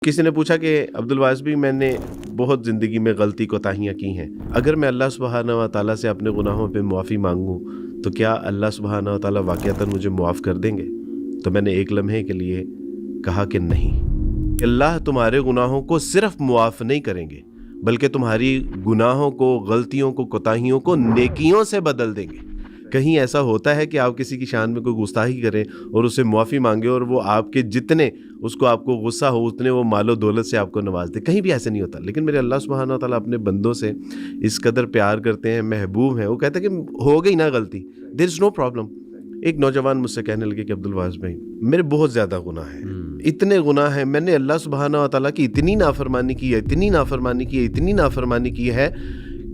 کسی نے پوچھا کہ عبدالواس بھی میں نے بہت زندگی میں غلطی کوتاہیاں کی ہیں، اگر میں اللہ سبحانہ و تعالیٰ سے اپنے گناہوں پہ معافی مانگوں تو کیا اللہ سبحانہ و تعالیٰ واقعتاً مجھے معاف کر دیں گے؟ تو میں نے ایک لمحے کے لیے کہا کہ نہیں، اللہ تمہارے گناہوں کو صرف معاف نہیں کریں گے بلکہ تمہاری گناہوں کو، غلطیوں کو، کوتاہیوں کو نیکیوں سے بدل دیں گے۔ کہیں ایسا ہوتا ہے کہ آپ کسی کی شان میں کوئی گستاخی کریں اور اسے معافی مانگے اور وہ آپ کے جتنے آپ کو غصہ ہو اتنے وہ مال و دولت سے آپ کو نواز دے؟ کہیں بھی ایسا نہیں ہوتا۔ لیکن میرے اللہ سبحانہ و تعالیٰ اپنے بندوں سے اس قدر پیار کرتے ہیں، محبوب ہیں، وہ کہتے ہیں کہ ہو گئی نا غلطی، دیر از نو پرابلم۔ ایک نوجوان مجھ سے کہنے لگے کہ عبدالواس بھائی میرے بہت زیادہ گناہ ہیں، اتنے گناہ ہیں، میں نے اللہ سبحانہ و تعالیٰ کی اتنی نافرمانی کی ہے، اتنی نافرمانی کی ہے، اتنی نافرمانی کی ہے،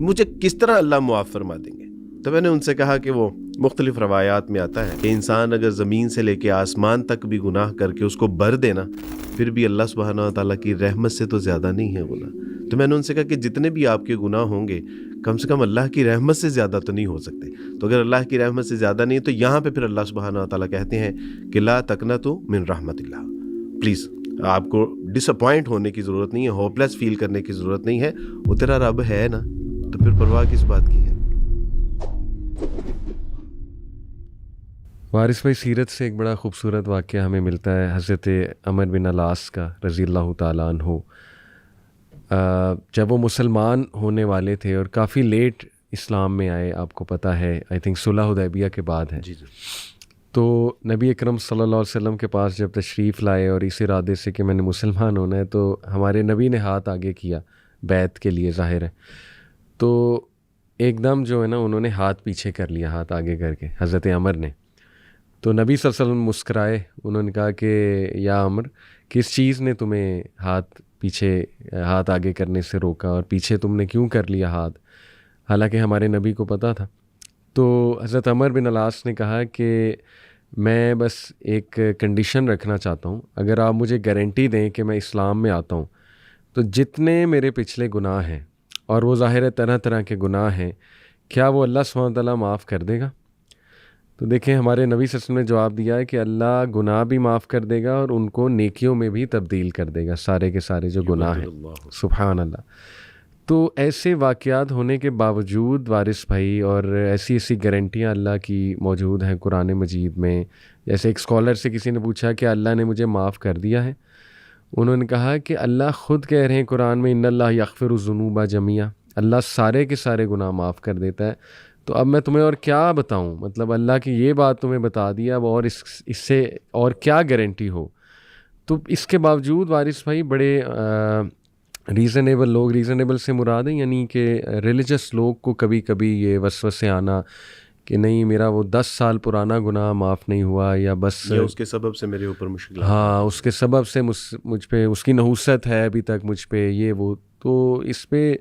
مجھے کس طرح اللہ معاف فرما دیں گے؟ تو میں نے ان سے کہا کہ وہ مختلف روایات میں آتا ہے کہ انسان اگر زمین سے لے کے آسمان تک بھی گناہ کر کے اس کو بھر دینا پھر بھی اللہ سبحانہ و تعالیٰ کی رحمت سے تو زیادہ نہیں ہے گناہ۔ تو میں نے ان سے کہا کہ جتنے بھی آپ کے گناہ ہوں گے کم سے کم اللہ کی رحمت سے زیادہ تو نہیں ہو سکتے۔ تو اگر اللہ کی رحمت سے زیادہ نہیں تو یہاں پہ پھر اللہ سبحانہ و تعالیٰ کہتے ہیں کہ لا تقنطوا من رحمت اللہ، پلیز آپ کو ڈس اپوائنٹ ہونے کی ضرورت نہیں ہے، ہوپ لیس فیل کرنے کی ضرورت نہیں ہے، وہ تیرا رب ہے نا، تو پھر پرواہ کس بات کی ہے؟ وارث بھائی، سیرت سے ایک بڑا خوبصورت واقعہ ہمیں ملتا ہے حضرت عمر بن العاص کا رضی اللہ تعالیٰ عنہ۔ جب وہ مسلمان ہونے والے تھے اور کافی لیٹ اسلام میں آئے، آپ کو پتہ ہے آئی تھنک صلح حدیبیہ کے بعد ہے، تو نبی اکرم صلی اللہ علیہ وسلم کے پاس جب تشریف لائے اور اس ارادے سے کہ میں نے مسلمان ہونا ہے، تو ہمارے نبی نے ہاتھ آگے کیا بیعت کے لیے، ظاہر ہے، تو ایک دم جو ہے نا انہوں نے ہاتھ پیچھے کر لیا، ہاتھ آگے کر کے حضرت عمر نے۔ تو نبی صلی اللہ علیہ وسلم مسکرائے، انہوں نے کہا کہ یا عمر، کس چیز نے تمہیں ہاتھ آگے کرنے سے روکا اور پیچھے تم نے کیوں کر لیا ہاتھ؟ حالانکہ ہمارے نبی کو پتہ تھا۔ تو حضرت عمر بن العاص نے کہا کہ میں بس ایک کنڈیشن رکھنا چاہتا ہوں، اگر آپ مجھے گارنٹی دیں کہ میں اسلام میں آتا ہوں تو جتنے میرے پچھلے گناہ ہیں، اور وہ ظاہر طرح طرح کے گناہ ہیں، کیا وہ اللہ سبحانہ و تعالیٰ معاف کر دے گا؟ تو دیکھیں ہمارے نبی صلی اللہ علیہ وسلم نے جواب دیا ہے کہ اللہ گناہ بھی معاف کر دے گا اور ان کو نیکیوں میں بھی تبدیل کر دے گا، سارے کے سارے جو گناہ ہیں، سبحان اللہ۔ تو ایسے واقعات ہونے کے باوجود وارث بھائی، اور ایسی گارنٹیاں اللہ کی موجود ہیں قرآن مجید میں، جیسے ایک اسکالر سے کسی نے پوچھا کہ اللہ نے مجھے معاف کر دیا ہے، انہوں نے کہا کہ اللہ خود کہہ رہے ہیں قرآن میں ان اللہ یغفر الذنوب جميعا، اللہ سارے کے سارے گناہ معاف کر دیتا ہے۔ تو اب میں تمہیں اور کیا بتاؤں، مطلب اللہ کی یہ بات تمہیں بتا دیا، اب اور اس سے اور کیا گارنٹی ہو؟ تو اس کے باوجود وارث بھائی بڑے ریزنیبل لوگ، ریزنیبل سے مراد ہے یعنی کہ ریلیجس لوگ کو کبھی کبھی یہ وسوسے آنا کہ نہیں میرا وہ 10 سال پرانا گناہ معاف نہیں ہوا، یا بس اس کے سبب سے میرے اوپر مشکلات، ہاں اس کے سبب سے مجھ پہ اس کی نحوست ہے ابھی تک مجھ پہ، یہ وہ۔ تو اس پہ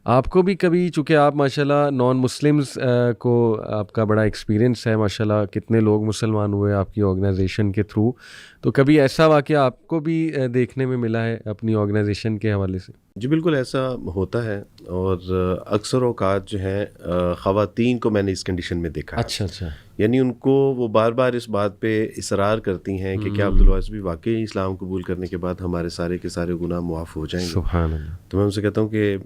آپ کو بھی کبھی، چونکہ آپ ماشاءاللہ نان مسلمز کو آپ کا بڑا ایکسپیرینس ہے، ماشاءاللہ کتنے لوگ مسلمان ہوئے آپ کی آرگنائزیشن کے تھرو، تو کبھی ایسا واقعہ آپ کو بھی دیکھنے میں ملا ہے اپنی آرگنائزیشن کے حوالے سے؟ جی بالکل ایسا ہوتا ہے، اور اکثر اوقات جو ہیں خواتین کو میں نے اس کنڈیشن میں دیکھا ہے۔ اچھا، یعنی ان کو وہ بار بار اس بات پہ اصرار کرتی ہیں کہ کیا عبدالواس بھی واقعی اسلام قبول کرنے کے بعد ہمارے سارے کے سارے گناہ معاف ہو جائیں گے؟ سبحان اللہ۔ تو میں ان سے کہتا ہوں کہ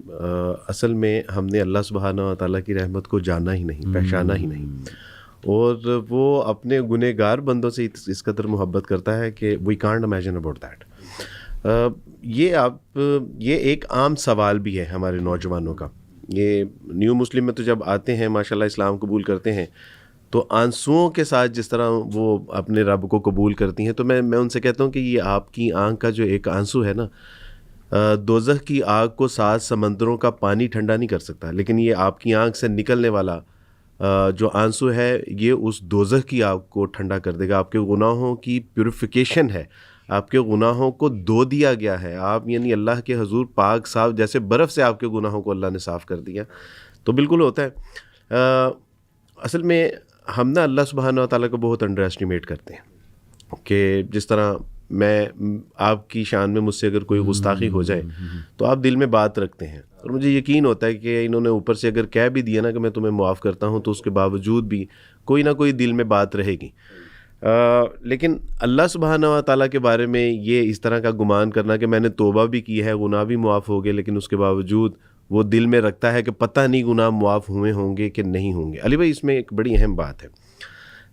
اصل میں ہم نے اللہ سبحانہ و تعالیٰ کی رحمت کو جانا ہی نہیں، پہچانا ہی نہیں، اور وہ اپنے گنہگار بندوں سے اس قدر محبت کرتا ہے کہ we can't imagine about that. یہ ایک عام سوال بھی ہے ہمارے نوجوانوں کا، یہ نیو مسلم میں تو جب آتے ہیں ماشاءاللہ اسلام قبول کرتے ہیں تو آنسوؤں کے ساتھ جس طرح وہ اپنے رب کو قبول کرتی ہیں، تو میں ان سے کہتا ہوں کہ یہ آپ کی آنکھ کا جو ایک آنسو ہے نا، دوزخ کی آگ کو 7 سمندروں کا پانی ٹھنڈا نہیں کر سکتا، لیکن یہ آپ کی آنکھ سے نکلنے والا جو آنسو ہے یہ اس دوزخ کی آگ کو ٹھنڈا کر دے گا۔ آپ کے گناہوں کی پیوریفیکیشن ہے، آپ کے گناہوں کو دھو دیا گیا ہے، آپ یعنی اللہ کے حضور پاک صاف، جیسے برف سے آپ کے گناہوں کو اللہ نے صاف کر دیا۔ تو بالکل ہوتا ہے۔ اصل میں ہم نا اللہ سبحانہ و تعالیٰ کو بہت انڈر ایسٹیمیٹ کرتے ہیں، کہ جس طرح میں آپ کی شان میں مجھ سے اگر کوئی گستاخی ہو جائے تو آپ دل میں بات رکھتے ہیں، اور مجھے یقین ہوتا ہے کہ انہوں نے اوپر سے اگر کہہ بھی دیا نا کہ میں تمہیں معاف کرتا ہوں تو اس کے باوجود بھی کوئی نہ کوئی دل میں بات رہے گی۔ لیکن اللہ سبحانہ و تعالیٰ کے بارے میں یہ اس طرح کا گمان کرنا کہ میں نے توبہ بھی کی ہے، گناہ بھی معاف ہو گئے، لیکن اس کے باوجود وہ دل میں رکھتا ہے کہ پتہ نہیں گناہ معاف ہوئے ہوں گے کہ نہیں ہوں گے۔ علی بھائی اس میں ایک بڑی اہم بات ہے،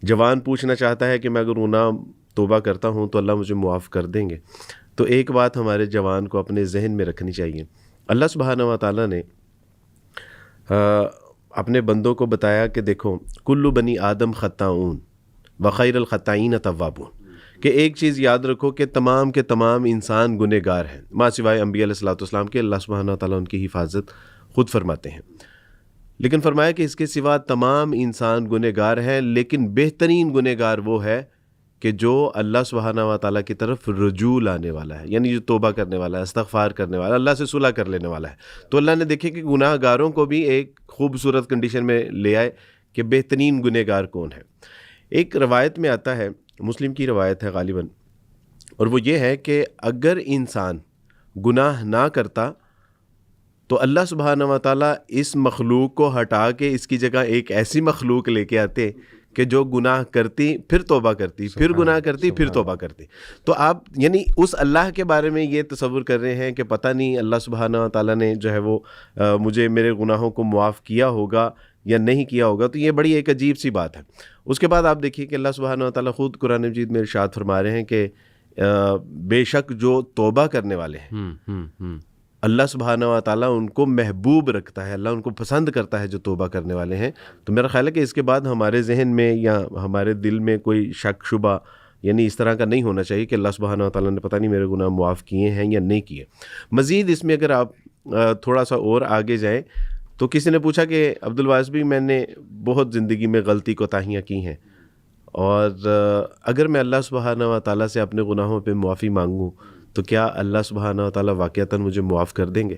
جوان پوچھنا چاہتا ہے کہ میں اگر گناہ توبہ کرتا ہوں تو اللہ مجھے معاف کر دیں گے۔ تو ایک بات ہمارے جوان کو اپنے ذہن میں رکھنی چاہیے، اللہ سبحانہ و تعالیٰ نے اپنے بندوں کو بتایا کہ دیکھو کل بنی آدم خطاؤن وخیر الخطائین توابون، کہ ایک چیز یاد رکھو کہ تمام کے تمام انسان گنہ گار ہیں، ماں سوائے انبیاء علیہ الصلوۃ والسلام کے۔ اللہ سبحانہ و تعالیٰ ان کی حفاظت خود فرماتے ہیں، لیکن فرمایا کہ اس کے سوا تمام انسان گنہ گار ہیں، لیکن بہترین گنہ گار وہ ہے کہ جو اللہ سبحانہ و تعالیٰ کی طرف رجوع لانے والا ہے، یعنی جو توبہ کرنے والا ہے، استغفار کرنے والا ہے، اللہ سے صلح کر لینے والا ہے۔ تو اللہ نے دیکھے کہ گناہ گاروں کو بھی ایک خوبصورت کنڈیشن میں لے آئے کہ بہترین گنہ گار کون ہے۔ ایک روایت میں آتا ہے، مسلم کی روایت ہے غالباً، اور وہ یہ ہے کہ اگر انسان گناہ نہ کرتا تو اللہ سبحانہ و تعالیٰ اس مخلوق کو ہٹا کے اس کی جگہ ایک ایسی مخلوق لے کے آتے کہ جو گناہ کرتی پھر توبہ کرتی، پھر گناہ کرتی پھر توبہ کرتی۔ تو آپ یعنی اس اللہ کے بارے میں یہ تصور کر رہے ہیں کہ پتہ نہیں اللہ سبحانہ و تعالیٰ نے جو ہے وہ مجھے میرے گناہوں کو معاف کیا ہوگا یا نہیں کیا ہوگا، تو یہ بڑی ایک عجیب سی بات ہے۔ اس کے بعد آپ دیکھیے کہ اللہ سبحانہ و تعالیٰ خود قرآن مجید میں ارشاد فرما رہے ہیں کہ بے شک جو توبہ کرنے والے ہیں اللہ سبحانہ و تعالیٰ ان کو محبوب رکھتا ہے، اللہ ان کو پسند کرتا ہے جو توبہ کرنے والے ہیں۔ تو میرا خیال ہے کہ اس کے بعد ہمارے ذہن میں یا ہمارے دل میں کوئی شک شبہ یعنی اس طرح کا نہیں ہونا چاہیے کہ اللہ سبحانہ و تعالیٰ نے پتہ نہیں میرے گناہ معاف کیے ہیں یا نہیں کیے۔ مزید اس میں اگر آپ تھوڑا سا اور آگے جائیں تو کسی نے پوچھا کہ عبدالواس بھی میں نے بہت زندگی میں غلطی کوتاہیاں کی ہیں، اور اگر میں اللہ سبحانہ و تعالیٰ سے اپنے گناہوں پہ معافی مانگوں تو کیا اللہ سبحانہ و تعالیٰ واقعتاً مجھے معاف کر دیں گے؟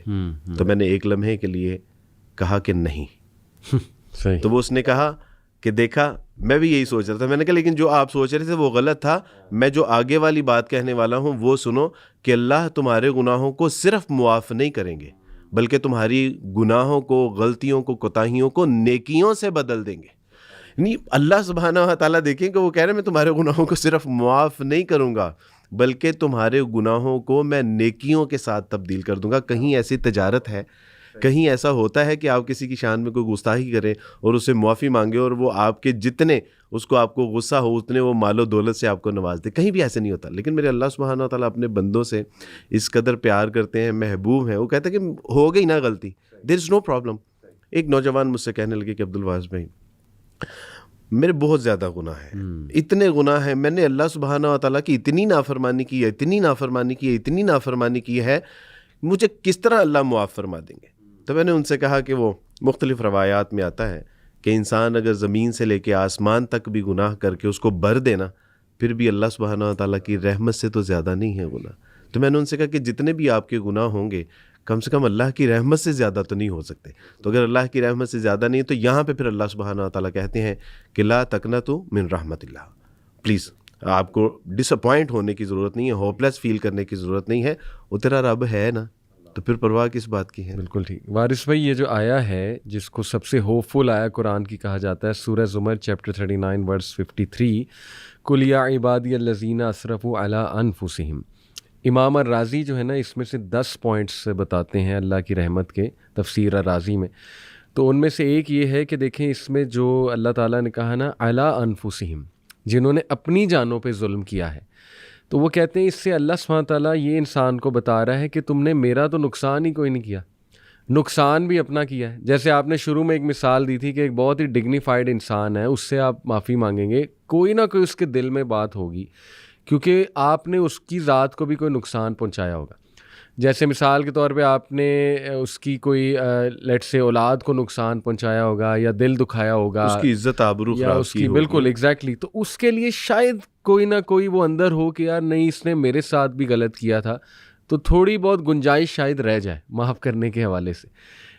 تو میں نے ایک لمحے کے لیے کہا کہ نہیں۔ تو وہ اس نے کہا کہ دیکھا میں بھی یہی سوچ رہا تھا۔ میں نے کہا لیکن جو آپ سوچ رہے تھے وہ غلط تھا، میں جو آگے والی بات کہنے والا ہوں وہ سنو کہ اللہ تمہارے گناہوں کو صرف معاف نہیں کریں گے بلکہ تمہاری گناہوں کو، غلطیوں کو، کوتاہیوں کو نیکیوں سے بدل دیں گے۔ یعنی اللہ سبحانہ و تعالیٰ دیکھیں کہ وہ کہہ رہے ہیں میں تمہارے گناہوں کو صرف معاف نہیں کروں گا بلکہ تمہارے گناہوں کو میں نیکیوں کے ساتھ تبدیل کر دوں گا۔ کہیں ایسی تجارت ہے، کہیں ایسا ہوتا ہے کہ آپ کسی کی شان میں کوئی گستاخی کریں اور اسے معافی مانگے اور وہ آپ کے جتنے اس کو آپ کو غصہ ہو اتنے وہ مال و دولت سے آپ کو نواز دے؟ کہیں بھی ایسے نہیں ہوتا۔ لیکن میرے اللہ سبحانہ و تعالیٰ اپنے بندوں سے اس قدر پیار کرتے ہیں، محبوب ہیں، وہ کہتے ہیں کہ ہو گئی نا غلطی، دیر از نو پرابلم۔ ایک نوجوان مجھ سے کہنے لگے کہ عبدالواس بھائی میرے بہت زیادہ گناہ ہیں، اتنے گناہ ہیں، میں نے اللہ سبحانہ و تعالیٰ کی اتنی نافرمانی کی ہے، اتنی نافرمانی کی ہے، اتنی نافرمانی کی ہے، مجھے کس طرح اللہ معاف فرما دیں گے؟ تو میں نے ان سے کہا کہ وہ مختلف روایات میں آتا ہے کہ انسان اگر زمین سے لے کے آسمان تک بھی گناہ کر کے اس کو بھر دینا پھر بھی اللہ سبحانہ و تعالیٰ کی رحمت سے تو زیادہ نہیں ہے گناہ۔ تو میں نے ان سے کہا کہ جتنے بھی آپ کے گناہ ہوں گے کم سے کم اللہ کی رحمت سے زیادہ تو نہیں ہو سکتے۔ تو اگر اللہ کی رحمت سے زیادہ نہیں تو یہاں پہ پھر اللہ سبحانہ و تعالیٰ کہتے ہیں کہ لا تقنطوا من رحمت اللہ، پلیز آپ کو ڈس اپوائنٹ ہونے کی ضرورت نہیں ہے، ہوپ لیس فیل کرنے کی ضرورت نہیں ہے، وہ تیرا رب ہے نا، تو پھر پرواہ کس بات کی ہے؟ بالکل ٹھیک۔ وارث بھائی یہ جو آیا ہے جس کو سب سے ہوپ فل آیا قرآن کی کہا جاتا ہے، سورہ زمر چیپٹر 39 ورس 53، قل یا عبادی الذین اسرفوا علی انفسہم۔ امام الرازی جو ہے نا اس میں سے 10 پوائنٹس بتاتے ہیں اللہ کی رحمت کے تفسیر الرازی میں، تو ان میں سے ایک یہ ہے کہ دیکھیں اس میں جو اللہ تعالیٰ نے کہا نا علی انفسہم، جنہوں نے اپنی جانوں پہ ظلم کیا ہے، تو وہ کہتے ہیں اس سے اللہ سبحانہ تعالیٰ یہ انسان کو بتا رہا ہے کہ تم نے میرا تو نقصان ہی کوئی نہیں کیا، نقصان بھی اپنا کیا ہے۔ جیسے آپ نے شروع میں ایک مثال دی تھی کہ ایک بہت ہی ڈگنیفائڈ انسان ہے، اس سے آپ معافی مانگیں گے، کوئی نہ کوئی اس کے دل میں بات ہوگی کیونکہ آپ نے اس کی ذات کو بھی کوئی نقصان پہنچایا ہوگا۔ جیسے مثال کے طور پہ آپ نے اس کی کوئی لیٹ سے اولاد کو نقصان پہنچایا ہوگا یا دل دکھایا ہوگا، اس کی عزت آبرو یا خراب اس کی، بالکل ایگزیکٹلی، تو اس کے لیے شاید کوئی نہ کوئی وہ اندر ہو کہ یار نہیں اس نے میرے ساتھ بھی غلط کیا تھا، تو تھوڑی بہت گنجائش شاید رہ جائے معاف کرنے کے حوالے سے،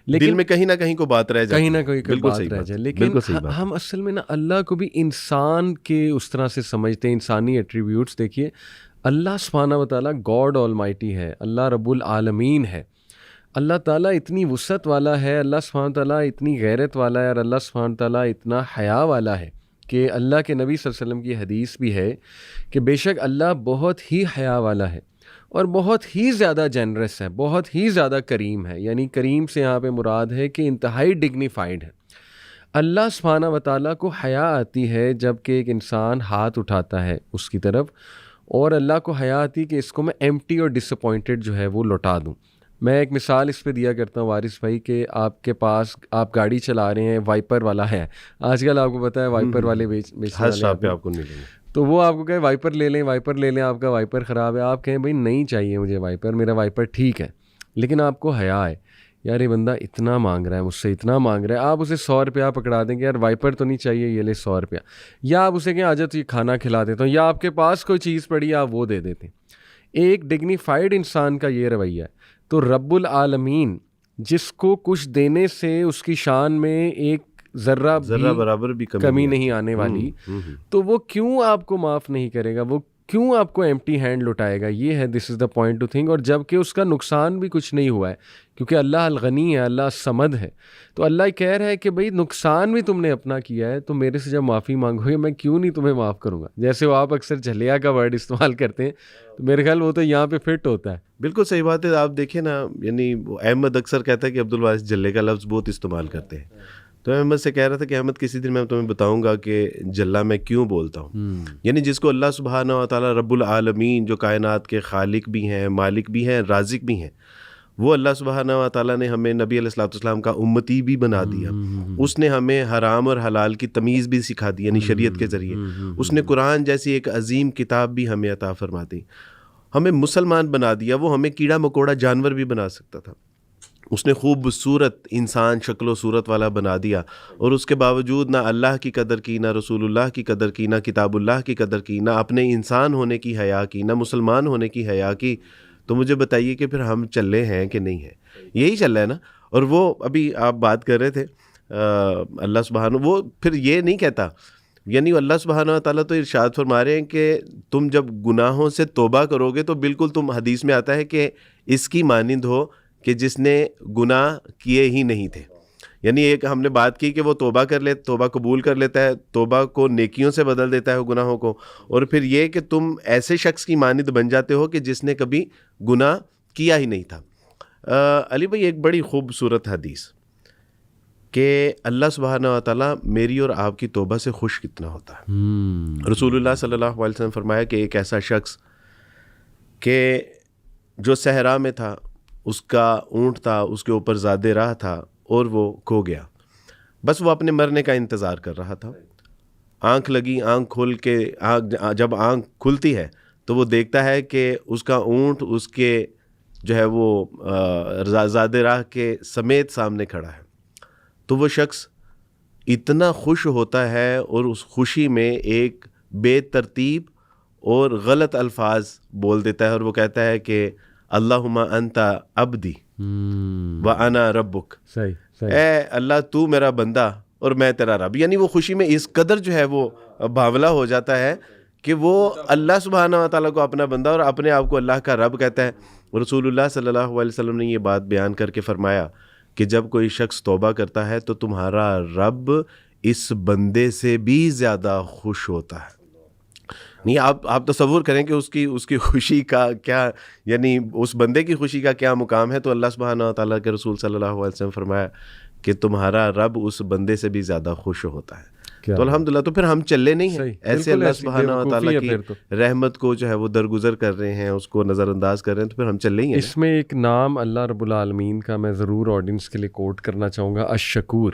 لیکن دل میں کہیں نہ کہیں کو بات رہ جائے، کہیں نہ کہیں بات رہ جائے۔ لیکن ہم اصل میں نا اللہ کو بھی انسان کے اس طرح سے سمجھتے ہیں، انسانی ایٹریبیوٹس۔ دیکھیے اللہ سبحانہ و تعالیٰ گاڈ آل مائٹی ہے، اللہ رب العالمین ہے، اللہ تعالیٰ اتنی وسعت والا ہے، اللہ سبحانہ تعالیٰ اتنی غیرت والا ہے، اور اللہ سبحانہ تعالیٰ اتنا حیا والا ہے کہ اللہ کے نبی صلی اللہ علیہ وسلم کی حدیث بھی ہے کہ بے شک اللہ بہت ہی حیا والا ہے اور بہت ہی زیادہ جنرس ہے، بہت ہی زیادہ کریم ہے. یعنی کریم سے یہاں پہ مراد ہے کہ انتہائی ڈگنیفائڈ ہے. اللہ سبحانہ و تعالیٰ کو حیا آتی ہے جب کہ ایک انسان ہاتھ اٹھاتا ہے اس کی طرف، اور اللہ کو حیا آتی کہ اس کو میں ایمٹی اور ڈس اپوائنٹڈ جو ہے وہ لوٹا دوں. میں ایک مثال اس پہ دیا کرتا ہوں وارث بھائی کہ آپ کے پاس آپ گاڑی چلا رہے ہیں، وائپر والا ہے. آج کل آپ کو پتہ ہے وائپر والے بیچنے والے آپ کو نہیں لیں گے، تو وہ آپ کو کہے وائپر لے لیں، وائپر لے لیں، آپ کا وائپر خراب ہے، آپ کہیں بھائی نہیں چاہیے مجھے وائپر، میرا وائپر ٹھیک ہے. لیکن آپ کو حیا ہے، یار یہ بندہ اتنا مانگ رہا ہے مجھ سے، اتنا مانگ رہا ہے، آپ اسے 100 روپیہ پکڑا دیں گے، یار وائپر تو نہیں چاہیے، یہ لے 100 روپیہ. یا آپ اسے کہیں آ جا تو یہ کھانا کھلا دیتا ہوں، یا آپ کے پاس کوئی چیز پڑی ہے آپ وہ دے دیتے ہیں. ایک ڈگنیفائڈ انسان کا یہ رویہ ہے. تو رب العالمین جس کو کچھ دینے سے اس کی شان میں ایک ذرہ برابر بھی کمی نہیں آنے والی، تو وہ کیوں آپ کو معاف نہیں کرے گا؟ وہ کیوں آپ کو ایمٹی ہینڈ لٹائے گا؟ یہ ہے دس از دا پوائنٹ ٹو تھنک. اور جب کہ اس کا نقصان بھی کچھ نہیں ہوا ہے کیونکہ اللہ الغنی ہے، اللہ الصمد ہے. تو اللہ کہہ رہا ہے کہ بھئی نقصان بھی تم نے اپنا کیا ہے، تو میرے سے جب معافی مانگو گے میں کیوں نہیں تمہیں معاف کروں گا. جیسے وہ آپ اکثر جھلیا کا ورڈ استعمال کرتے ہیں، تو میرے خیال وہ تو یہاں پہ فٹ ہوتا ہے. بالکل صحیح بات ہے. آپ دیکھیں نا، یعنی احمد اکثر کہتا ہے کہ عبدالوارث جلے کا لفظ بہت استعمال کرتے ہیں. تو احمد سے کہہ رہا تھا کہ احمد کسی دن میں تمہیں بتاؤں گا کہ جلا میں کیوں بولتا ہوں. یعنی جس کو اللہ سبحانہ و تعالیٰ رب العالمین جو کائنات کے خالق بھی ہیں، مالک بھی ہیں، رازق بھی ہیں، وہ اللہ سبحانہ و تعالیٰ نے ہمیں نبی علیہ الصلوۃ والسلام کا امتی بھی بنا دیا. اس نے ہمیں حرام اور حلال کی تمیز بھی سکھا دی، یعنی شریعت کے ذریعے. اس نے قرآن جیسی ایک عظیم کتاب بھی ہمیں عطا فرما دی، ہمیں مسلمان بنا دیا. وہ ہمیں کیڑا مکوڑا جانور بھی بنا سکتا تھا. اس نے خوبصورت انسان شکل و صورت والا بنا دیا، اور اس کے باوجود نہ اللہ کی قدر کی، نہ رسول اللہ کی قدر کی، نہ کتاب اللہ کی قدر کی، نہ اپنے انسان ہونے کی حیا کی، نہ مسلمان ہونے کی حیا کی. تو مجھے بتائیے کہ پھر ہم چلے ہیں کہ نہیں ہیں؟ یہی چل رہا ہے نا. اور وہ ابھی آپ بات کر رہے تھے اللہ سبحانہ، وہ پھر یہ نہیں کہتا، یعنی اللہ سبحانہ و تعالیٰ تو ارشاد فرما رہے ہیں کہ تم جب گناہوں سے توبہ کرو گے تو بالکل تم، حدیث میں آتا ہے کہ اس کی مانند ہو کہ جس نے گناہ کیے ہی نہیں تھے. یعنی ایک ہم نے بات کی کہ وہ توبہ کر لے، توبہ قبول کر لیتا ہے، توبہ کو نیکیوں سے بدل دیتا ہے گناہوں کو. اور پھر یہ کہ تم ایسے شخص کی مانند بن جاتے ہو کہ جس نے کبھی گناہ کیا ہی نہیں تھا. علی بھائی ایک بڑی خوبصورت حدیث کہ اللہ سبحانہ و تعالیٰ میری اور آپ کی توبہ سے خوش کتنا ہوتا ہے. رسول اللہ صلی اللہ علیہ وسلم فرمایا کہ ایک ایسا شخص کہ جو صحرا میں تھا، اس کا اونٹ تھا، اس کے اوپر زادِ راہ تھا، اور وہ کھو گیا. بس وہ اپنے مرنے کا انتظار کر رہا تھا. آنکھ لگی، آنکھ کھول کے جب آنکھ کھلتی ہے تو وہ دیکھتا ہے کہ اس کا اونٹ اس کے جو ہے وہ زادِ راہ کے سمیت سامنے کھڑا ہے. تو وہ شخص اتنا خوش ہوتا ہے اور اس خوشی میں ایک بے ترتیب اور غلط الفاظ بول دیتا ہے، اور وہ کہتا ہے کہ اللہم انت عبدی وانا ربک. اے اللہ تو میرا بندہ اور میں تیرا رب. یعنی وہ خوشی میں اس قدر جو ہے وہ بھاولا ہو جاتا ہے کہ وہ اللہ سبحانہ و تعالیٰ کو اپنا بندہ اور اپنے آپ کو اللہ کا رب کہتا ہے. رسول اللہ صلی اللہ علیہ وسلم نے یہ بات بیان کر کے فرمایا کہ جب کوئی شخص توبہ کرتا ہے تو تمہارا رب اس بندے سے بھی زیادہ خوش ہوتا ہے. نہیں، آپ تصور کریں کہ اس کی خوشی کا کیا، یعنی اس بندے کی خوشی کا کیا مقام ہے. تو اللہ سبحانہ و تعالیٰ کے رسول صلی اللہ علیہ وسلم فرمایا کہ تمہارا رب اس بندے سے بھی زیادہ خوش ہوتا ہے. تو الحمدللہ، تو پھر ہم چلے نہیں ہیں ایسے اللہ سبحانہ و تعالیٰ کی رحمت کو جو ہے وہ درگزر کر رہے ہیں، اس کو نظر انداز کر رہے ہیں، تو پھر ہم چلے ہی ہیں. اس میں ایک نام اللہ رب العالمین کا میں ضرور آڈینس کے لیے کوٹ کرنا چاہوں گا، الشکور.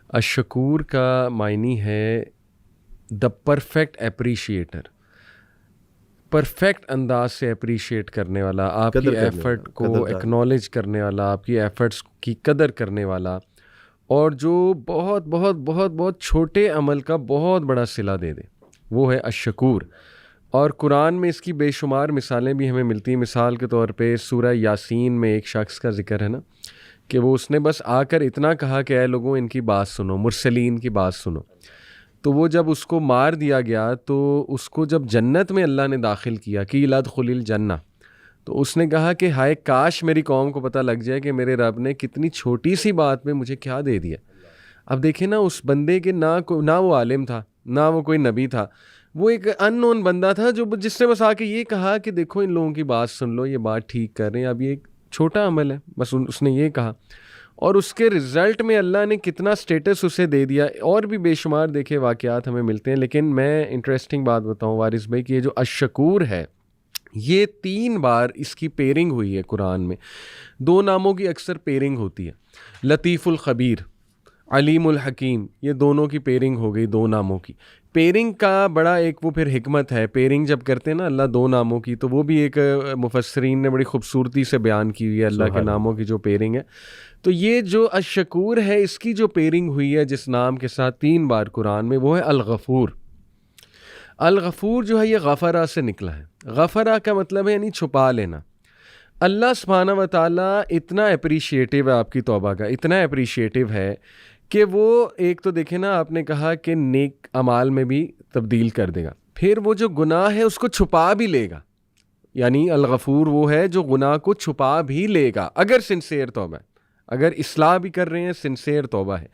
الشکور کا معنی ہے دا پرفیکٹ اپریشیٹر، پرفیکٹ انداز سے اپریشیٹ کرنے والا، آپ کی ایفرٹ کو ایکنالج کرنے والا، آپ کی ایفرٹس کی قدر کرنے والا، اور جو بہت بہت بہت بہت چھوٹے عمل کا بہت بڑا صلہ دے دے، وہ ہے الشکور. اور قرآن میں اس کی بے شمار مثالیں بھی ہمیں ملتی ہیں. مثال کے طور پہ سورہ یاسین میں ایک شخص کا ذکر ہے نا کہ وہ اس نے بس آ کر اتنا کہا کہ اے لوگوں ان کی بات سنو، مرسلین کی بات سنو. تو وہ جب اس کو مار دیا گیا تو اس کو جب جنت میں اللہ نے داخل کیا کہ لادخل الجنہ، تو اس نے کہا کہ ہائے کاش میری قوم کو پتہ لگ جائے کہ میرے رب نے کتنی چھوٹی سی بات میں مجھے کیا دے دیا. اب دیکھیں نا اس بندے کے نہ وہ عالم تھا نہ وہ کوئی نبی تھا, وہ ایک ان نون بندہ تھا جس نے بس آ کے یہ کہا کہ دیکھو ان لوگوں کی بات سن لو, یہ بات ٹھیک کر رہے ہیں, اب یہ ایک چھوٹا عمل ہے, بس اس نے یہ کہا, اور اس کے رزلٹ میں اللہ نے کتنا سٹیٹس اسے دے دیا. اور بھی بے شمار دیکھے واقعات ہمیں ملتے ہیں, لیکن میں انٹرسٹنگ بات بتاؤں وارث بھائی کہ یہ جو الشکور ہے یہ 3 بار اس کی پیرنگ ہوئی ہے قرآن میں. 2 ناموں کی اکثر پیرنگ ہوتی ہے, لطیف الخبیر, علیم الحکیم, یہ دونوں کی پیرنگ ہو گئی 2 ناموں کی. پیرنگ کا بڑا ایک وہ پھر حکمت ہے, پیرنگ جب کرتے ہیں نا اللہ 2 ناموں کی, تو وہ بھی ایک مفسرین نے بڑی خوبصورتی سے بیان کی ہوئی ہے اللہ کے ناموں کی جو پیرنگ ہے. تو یہ جو الشکور ہے اس کی جو پیرنگ ہوئی ہے جس نام کے ساتھ 3 بار قرآن میں, وہ ہے الغفور. الغفور جو ہے یہ غفرہ سے نکلا ہے. غفرہ کا مطلب ہے یعنی چھپا لینا. اللہ سبحانہ و تعالیٰ اتنا اپریشیٹو ہے آپ کی توبہ کا, اتنا اپریشیٹو ہے کہ وہ ایک تو دیکھیں نا آپ نے کہا کہ نیک اعمال میں بھی تبدیل کر دے گا, پھر وہ جو گناہ ہے اس کو چھپا بھی لے گا. یعنی الغفور وہ ہے جو گناہ کو چھپا بھی لے گا اگر سنسیئر توبہ ہے, اگر اصلاح بھی کر رہے ہیں سنسیئر توبہ ہے.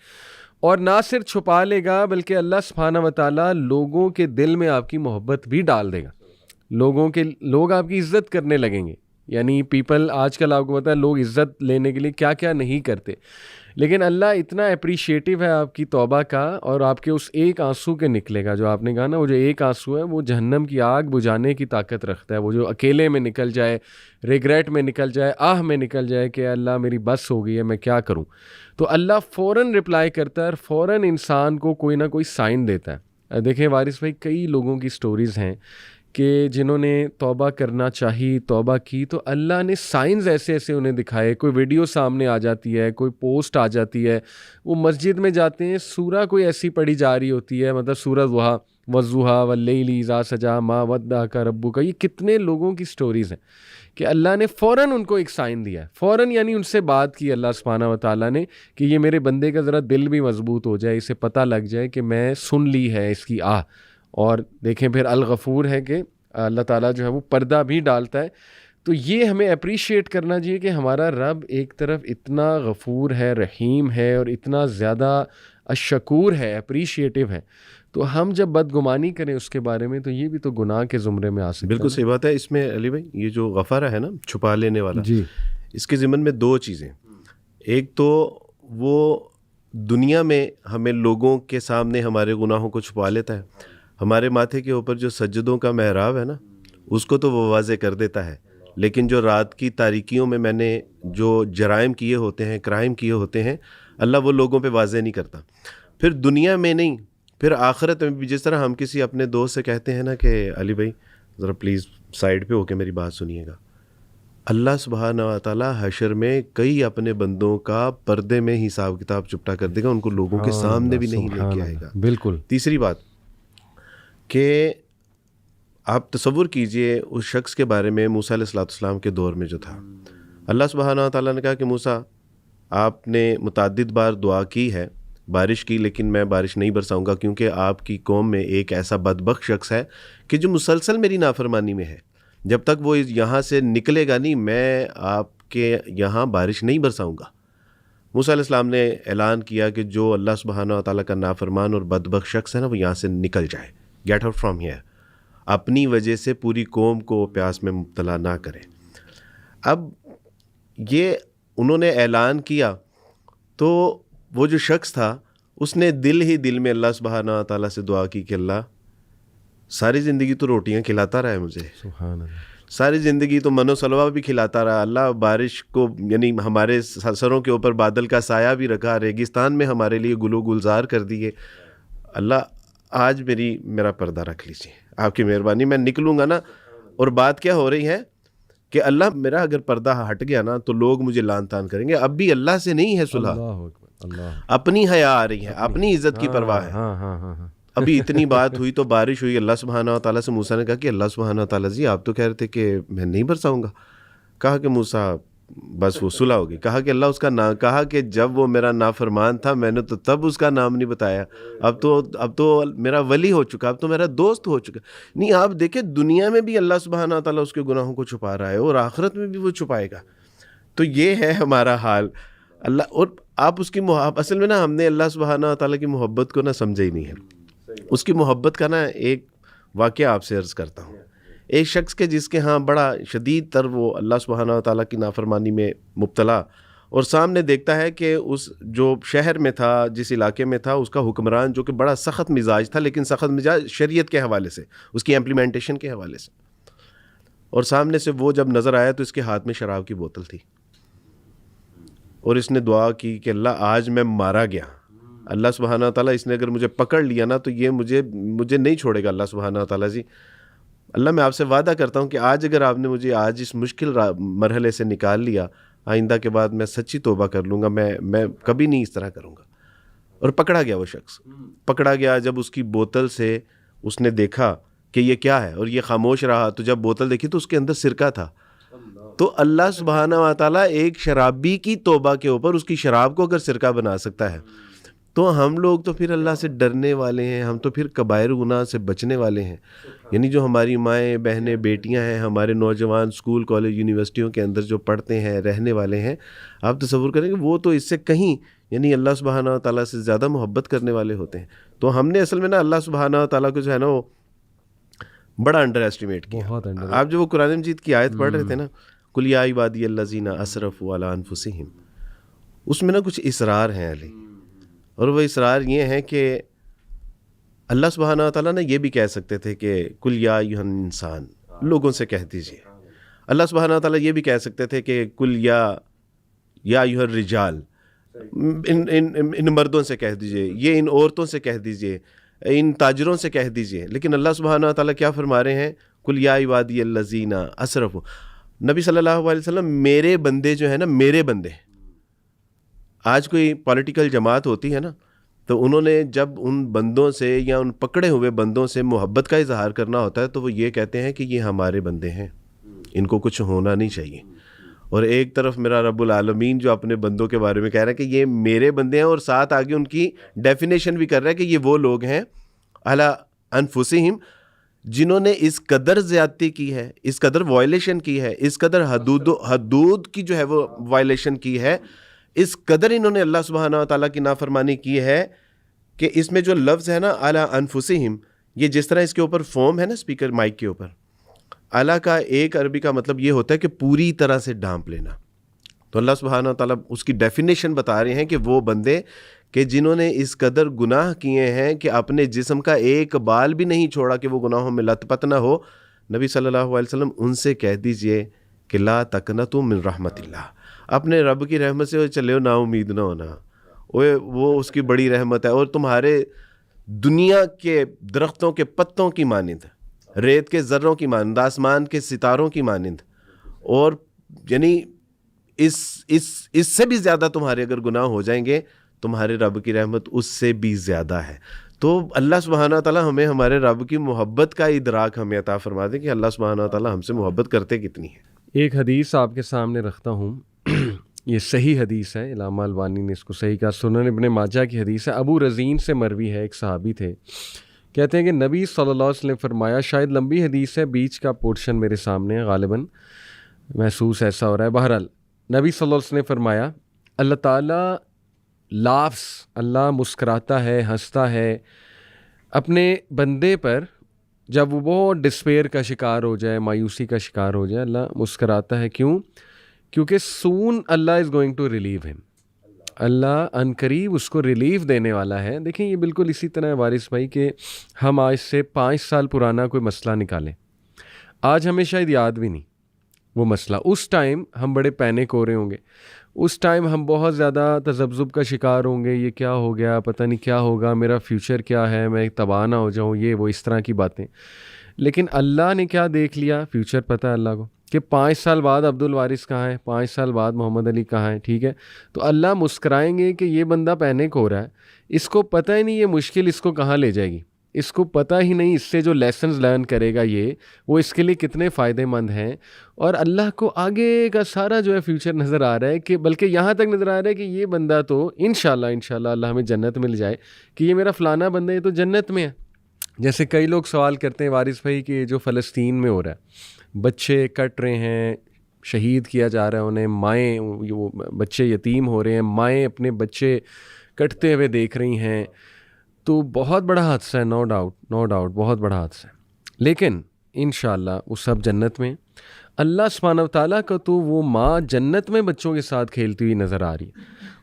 اور نہ صرف چھپا لے گا بلکہ اللہ سبحانہ و تعالیٰ لوگوں کے دل میں آپ کی محبت بھی ڈال دے گا. لوگ آپ کی عزت کرنے لگیں گے. یعنی پیپل آج کل آپ کو پتہ ہے لوگ عزت لینے کے لیے کیا کیا نہیں کرتے, لیکن اللہ اتنا اپریشیٹو ہے آپ کی توبہ کا, اور آپ کے اس ایک آنسو کے نکلے گا جو آپ نے کہا نا, وہ جو ایک آنسو ہے وہ جہنم کی آگ بجھانے کی طاقت رکھتا ہے. وہ جو اکیلے میں نکل جائے, ریگریٹ میں نکل جائے, آہ میں نکل جائے کہ اللہ میری بس ہو گئی ہے میں کیا کروں, تو اللہ فوراً رپلائی کرتا ہے اور فوراً انسان کو کوئی نہ کوئی سائن دیتا ہے. دیکھیں وارث بھائی کئی لوگوں کی سٹوریز ہیں کہ جنہوں نے توبہ کرنا چاہی, توبہ کی, تو اللہ نے سائنز ایسے ایسے انہیں دکھائے. کوئی ویڈیو سامنے آ جاتی ہے, کوئی پوسٹ آ جاتی ہے, وہ مسجد میں جاتے ہیں, سورہ کوئی ایسی پڑھی جا رہی ہوتی ہے, مطلب سورہ ضحیٰ والضحیٰ واللیل اذا سجا ما ودعک ربک. یہ کتنے لوگوں کی سٹوریز ہیں کہ اللہ نے فوراً ان کو ایک سائن دیا ہے, فوراً یعنی ان سے بات کی اللہ سبحانہ و تعالیٰ نے کہ یہ میرے بندے کا ذرا دل بھی مضبوط ہو جائے, اسے پتہ لگ جائے کہ میں سن لی ہے اس کی آہ. اور دیکھیں پھر الغفور ہے کہ اللہ تعالیٰ جو ہے وہ پردہ بھی ڈالتا ہے. تو یہ ہمیں اپریشیٹ کرنا چاہیے کہ ہمارا رب ایک طرف اتنا غفور ہے, رحیم ہے, اور اتنا زیادہ الشکور ہے, اپریشیٹو ہے. تو ہم جب بدگمانی کریں اس کے بارے میں تو یہ بھی تو گناہ کے زمرے میں آ سکتا ہے. بالکل صحیح بات ہے. اس میں علی بھائی یہ جو غفارہ ہے نا, چھپا لینے والا, جی, اس کے ضمن میں 2 چیزیں. ایک تو وہ دنیا میں ہمیں لوگوں کے سامنے ہمارے گناہوں کو چھپا لیتا ہے. ہمارے ماتھے کے اوپر جو سجدوں کا محراب ہے نا, اس کو تو وہ واضح کر دیتا ہے, لیکن جو رات کی تاریکیوں میں میں نے جو جرائم کیے ہوتے ہیں, کرائم کیے ہوتے ہیں, اللہ وہ لوگوں پہ واضح نہیں کرتا. پھر دنیا میں نہیں, پھر آخرت میں بھی. جس طرح ہم کسی اپنے دوست سے کہتے ہیں نا کہ علی بھائی ذرا پلیز سائڈ پہ ہو کے میری بات سنیے گا, اللہ سبحانہ و تعالیٰ حشر میں کئی اپنے بندوں کا پردے میں حساب کتاب چپٹا کر دے گا, ان کو لوگوں کے سامنے بھی نہیں لے کے آئے گا. بالکل. تیسری بات کہ آپ تصور کیجئے اس شخص کے بارے میں موسیٰ علیہ السلام کے دور میں جو تھا, اللہ سبحانہ و تعالیٰ نے کہا کہ موسیٰ آپ نے متعدد بار دعا کی ہے, بارش کی, لیکن میں بارش نہیں برساؤں گا کیونکہ آپ کی قوم میں ایک ایسا بدبخت شخص ہے کہ جو مسلسل میری نافرمانی میں ہے. جب تک وہ یہاں سے نکلے گا نہیں میں آپ کے یہاں بارش نہیں برساؤں گا. موسیٰ علیہ السلام نے اعلان کیا کہ جو اللہ سبحانہ و تعالیٰ کا نافرمان اور بدبخت شخص ہے نا, وہ یہاں سے نکل جائے, گیٹ آؤٹ فرام ہیئر. اپنی وجہ سے پوری قوم کو پیاس میں مبتلا نہ کرے. اب یہ انہوں نے اعلان کیا تو وہ جو شخص تھا اس نے دل ہی دل میں اللہ سبحانہ و تعالیٰ سے دعا کی کہ اللہ ساری زندگی تو روٹیاں کھلاتا رہا ہے مجھے, سبحان اللہ, ساری زندگی تو من و سلوا بھی کھلاتا رہا, اللہ بارش کو یعنی ہمارے سروں کے اوپر بادل کا سایہ بھی رکھا, ریگستان میں ہمارے لیے گل و گلزار کر دیے, اللہ آج میرا پردہ رکھ لیجیے, آپ کی مہربانی, میں نکلوں گا نا. اور بات کیا ہو رہی ہے کہ اللہ میرا اگر پردہ ہٹ گیا نا تو لوگ مجھے لان تان کریں گے. اب بھی اللہ سے نہیں ہے صلح, اپنی حیا آ رہی ہے, اپنی عزت کی پرواہ ہے. ابھی اتنی بات ہوئی تو بارش ہوئی, اللہ سبحانہ و تعالیٰ سے موسیٰ نے کہا کہ اللہ سبحانہ و تعالیٰ جی آپ تو کہہ رہے تھے کہ میں نہیں برساؤں گا. کہا کہ موسیٰ بس وہ صلح ہوگی. کہا کہ اللہ اس کا نام, کہا کہ جب وہ میرا نافرمان تھا میں نے تو تب اس کا نام نہیں بتایا, اب تو میرا ولی ہو چکا, اب تو میرا دوست ہو چکا. نہیں, آپ دیکھیں دنیا میں بھی اللہ سبحانہ تعالیٰ اس کے گناہوں کو چھپا رہا ہے اور آخرت میں بھی وہ چھپائے گا. تو یہ ہے ہمارا حال. اللہ, اور آپ اس کی اصل میں نا ہم نے اللہ سبحانہ و تعالیٰ کی محبت کو نا سمجھا ہی نہیں ہے. اس کی محبت کا نا ایک واقعہ آپ سے عرض کرتا ہوں. ایک شخص کے جس کے ہاں بڑا شدید تر وہ اللہ سبحانہ و تعالیٰ کی نافرمانی میں مبتلا، اور سامنے دیکھتا ہے کہ اس جو شہر میں تھا، جس علاقے میں تھا، اس کا حکمران جو کہ بڑا سخت مزاج تھا، لیکن سخت مزاج شریعت کے حوالے سے، اس کی امپلیمنٹیشن کے حوالے سے، اور سامنے سے وہ جب نظر آیا تو اس کے ہاتھ میں شراب کی بوتل تھی، اور اس نے دعا کی کہ اللہ آج میں مارا گیا، اللہ سبحانہ تعالیٰ اس نے اگر مجھے پکڑ لیا نا تو یہ مجھے نہیں چھوڑے گا اللہ سبحانہ تعالیٰ جی. اللہ میں آپ سے وعدہ کرتا ہوں کہ آج اگر آپ نے مجھے آج اس مشکل مرحلے سے نکال لیا، آئندہ کے بعد میں سچی توبہ کر لوں گا، میں کبھی نہیں اس طرح کروں گا. اور پکڑا گیا وہ شخص، پکڑا گیا. جب اس کی بوتل سے اس نے دیکھا کہ یہ کیا ہے اور یہ خاموش رہا، تو جب بوتل دیکھی تو اس کے اندر سرکہ تھا. تو اللہ سبحانہ و تعالیٰ ایک شرابی کی توبہ کے اوپر اس کی شراب کو اگر سرکہ بنا سکتا ہے، تو ہم لوگ تو پھر اللہ سے ڈرنے والے ہیں، ہم تو پھر کبائر گناہ سے بچنے والے ہیں. یعنی جو ہماری مائیں بہنیں بیٹیاں ہیں، ہمارے نوجوان اسکول کالج یونیورسٹیوں کے اندر جو پڑھتے ہیں رہنے والے ہیں، آپ تصور کریں کہ وہ تو اس سے کہیں یعنی اللہ سبحانہ و تعالیٰ سے زیادہ محبت کرنے والے ہوتے ہیں. تو ہم نے اصل میں نا اللہ سبحانہ و تعالیٰ کو جو ہے نا وہ بڑا انڈر ایسٹیمیٹ کیا. آپ جو وہ قرآن مجید کی آیت پڑھ رہے تھے نا، قل یا عبادی الذین اسرفوا علی انفسہم، اس میں نا کچھ اسرار ہیں علی، اور وہ اسرار یہ ہیں کہ اللہ سبحانہ وتعالیٰ نے یہ بھی کہہ سکتے تھے کہ کل یا ایھا الانسان، لوگوں سے کہہ دیجئے. اللہ سبحانہ وتعالیٰ یہ بھی کہہ سکتے تھے کہ کل یا ایھا الرجال، ان مردوں سے کہہ دیجئے، یہ ان عورتوں سے کہہ دیجئے، ان تاجروں سے کہہ دیجئے. لیکن اللہ سبحانہ وتعالیٰ کیا فرما رہے ہیں؟ کل یا عبادی الذین اسرفوا. نبی صلی اللہ علیہ وسلم میرے بندے جو ہیں نا، میرے بندے. آج کوئی پولیٹیکل جماعت ہوتی ہے نا، تو انہوں نے جب ان بندوں سے یا ان پکڑے ہوئے بندوں سے محبت کا اظہار کرنا ہوتا ہے تو وہ یہ کہتے ہیں کہ یہ ہمارے بندے ہیں، ان کو کچھ ہونا نہیں چاہیے. اور ایک طرف میرا رب العالمین جو اپنے بندوں کے بارے میں کہہ رہا ہے کہ یہ میرے بندے ہیں، اور ساتھ آگے ان کی ڈیفینیشن بھی کر رہا ہے کہ یہ وہ لوگ ہیں علی انفسہم جنہوں نے اس قدر زیادتی کی ہے، اس قدر وائلیشن کی ہے، اس قدر حدود کی جو ہے وہ وائلیشن کی ہے، اس قدر انہوں نے اللہ سبحانہ و تعالیٰ کی نافرمانی کی ہے کہ اس میں جو لفظ ہے نا اعلی انفسہم، یہ جس طرح اس کے اوپر فوم ہے نا اسپیکر مائک کے اوپر، اعلیٰ کا ایک عربی کا مطلب یہ ہوتا ہے کہ پوری طرح سے ڈھانپ لینا. تو اللہ سبحانہ و تعالیٰ اس کی ڈیفینیشن بتا رہے ہیں کہ وہ بندے کہ جنہوں نے اس قدر گناہ کیے ہیں کہ اپنے جسم کا ایک بال بھی نہیں چھوڑا کہ وہ گناہوں میں لت پت نہ ہو. نبی صلی اللہ علیہ وسلم ان سے کہہ دیجئے کہ لا تقنطوا من رحمت اللہ، اپنے رب کی رحمت سے چلے ہو، نا امید نہ ہونا، وہ اس کی بڑی رحمت ہے. اور تمہارے دنیا کے درختوں کے پتوں کی مانند، ریت کے ذروں کی مانند، آسمان کے ستاروں کی مانند، اور یعنی اس سے بھی زیادہ تمہارے اگر گناہ ہو جائیں گے، تمہارے رب کی رحمت اس سے بھی زیادہ ہے. تو اللہ سبحانہ تعالیٰ ہمیں ہمارے رب کی محبت کا ادراک ہمیں عطا فرما دے کہ اللہ سبحانہ تعالیٰ ہم سے محبت کرتے کتنی ہے. ایک حدیث آپ کے سامنے رکھتا ہوں، یہ صحیح حدیث ہے، علامہ البانی نے اس کو صحیح کہا، سنن ابن ماجہ کی حدیث ہے، ابو رزین سے مروی ہے، ایک صحابی تھے، کہتے ہیں کہ نبی صلی اللہ علیہ وسلم فرمایا، شاید لمبی حدیث ہے، بیچ کا پورشن میرے سامنے ہے، غالباً محسوس ایسا ہو رہا ہے. بہرحال نبی صلی اللہ علیہ وسلم نے فرمایا، اللہ تعالیٰ لافظ، اللہ مسکراتا ہے، ہنستا ہے اپنے بندے پر جب وہ بہت ڈسپیئر کا شکار ہو جائے، مایوسی کا شکار ہو جائے. اللہ مسکراتا ہے، کیوں؟ کیونکہ سون اللہ از گوئنگ ٹو ریلیو ہم، اللہ ان قریب اس کو ریلیف دینے والا ہے. دیکھیں یہ بالکل اسی طرح ہے وارث بھائی کہ ہم آج سے 5 سال پرانا کوئی مسئلہ نکالیں، آج ہمیں شاید یاد بھی نہیں وہ مسئلہ. اس ٹائم ہم بڑے پینک ہو رہے ہوں گے، اس ٹائم ہم بہت زیادہ تذبذب کا شکار ہوں گے، یہ کیا ہو گیا، پتہ نہیں کیا ہوگا، میرا فیوچر کیا ہے، میں تباہ نہ ہو جاؤں، یہ وہ اس طرح کی باتیں. لیکن اللہ نے کیا دیکھ لیا، فیوچر پتہ ہے اللہ کو کہ 5 سال بعد عبد الوارث کہاں ہے، 5 سال بعد محمد علی کہاں ہے. ٹھیک ہے، تو اللہ مسکرائیں گے کہ یہ بندہ پینک ہو رہا ہے، اس کو پتہ ہی نہیں یہ مشکل اس کو کہاں لے جائے گی، اس کو پتہ ہی نہیں اس سے جو لیسنز لرن کرے گا یہ وہ اس کے لیے کتنے فائدہ مند ہیں. اور اللہ کو آگے کا سارا جو ہے فیوچر نظر آ رہا ہے، کہ بلکہ یہاں تک نظر آ رہا ہے کہ یہ بندہ تو انشاءاللہ اللہ ہمیں جنت مل جائے، کہ یہ میرا فلانا بندہ یہ تو جنت میں ہے. جیسے کئی لوگ سوال کرتے ہیں وارث بھائی کہ جو فلسطین میں ہو رہا ہے، بچے کٹ رہے ہیں، شہید کیا جا رہا ہے انہیں، مائیں وہ بچے یتیم ہو رہے ہیں، مائیں اپنے بچے کٹتے ہوئے دیکھ رہی ہیں. تو بہت بڑا حادثہ ہے، نو ڈاؤٹ بہت بڑا حادثہ ہے. لیکن انشاءاللہ وہ سب جنت میں. اللہ سبحانہ و تعالیٰ کا تو وہ ماں جنت میں بچوں کے ساتھ کھیلتی ہوئی نظر آ رہی ہے،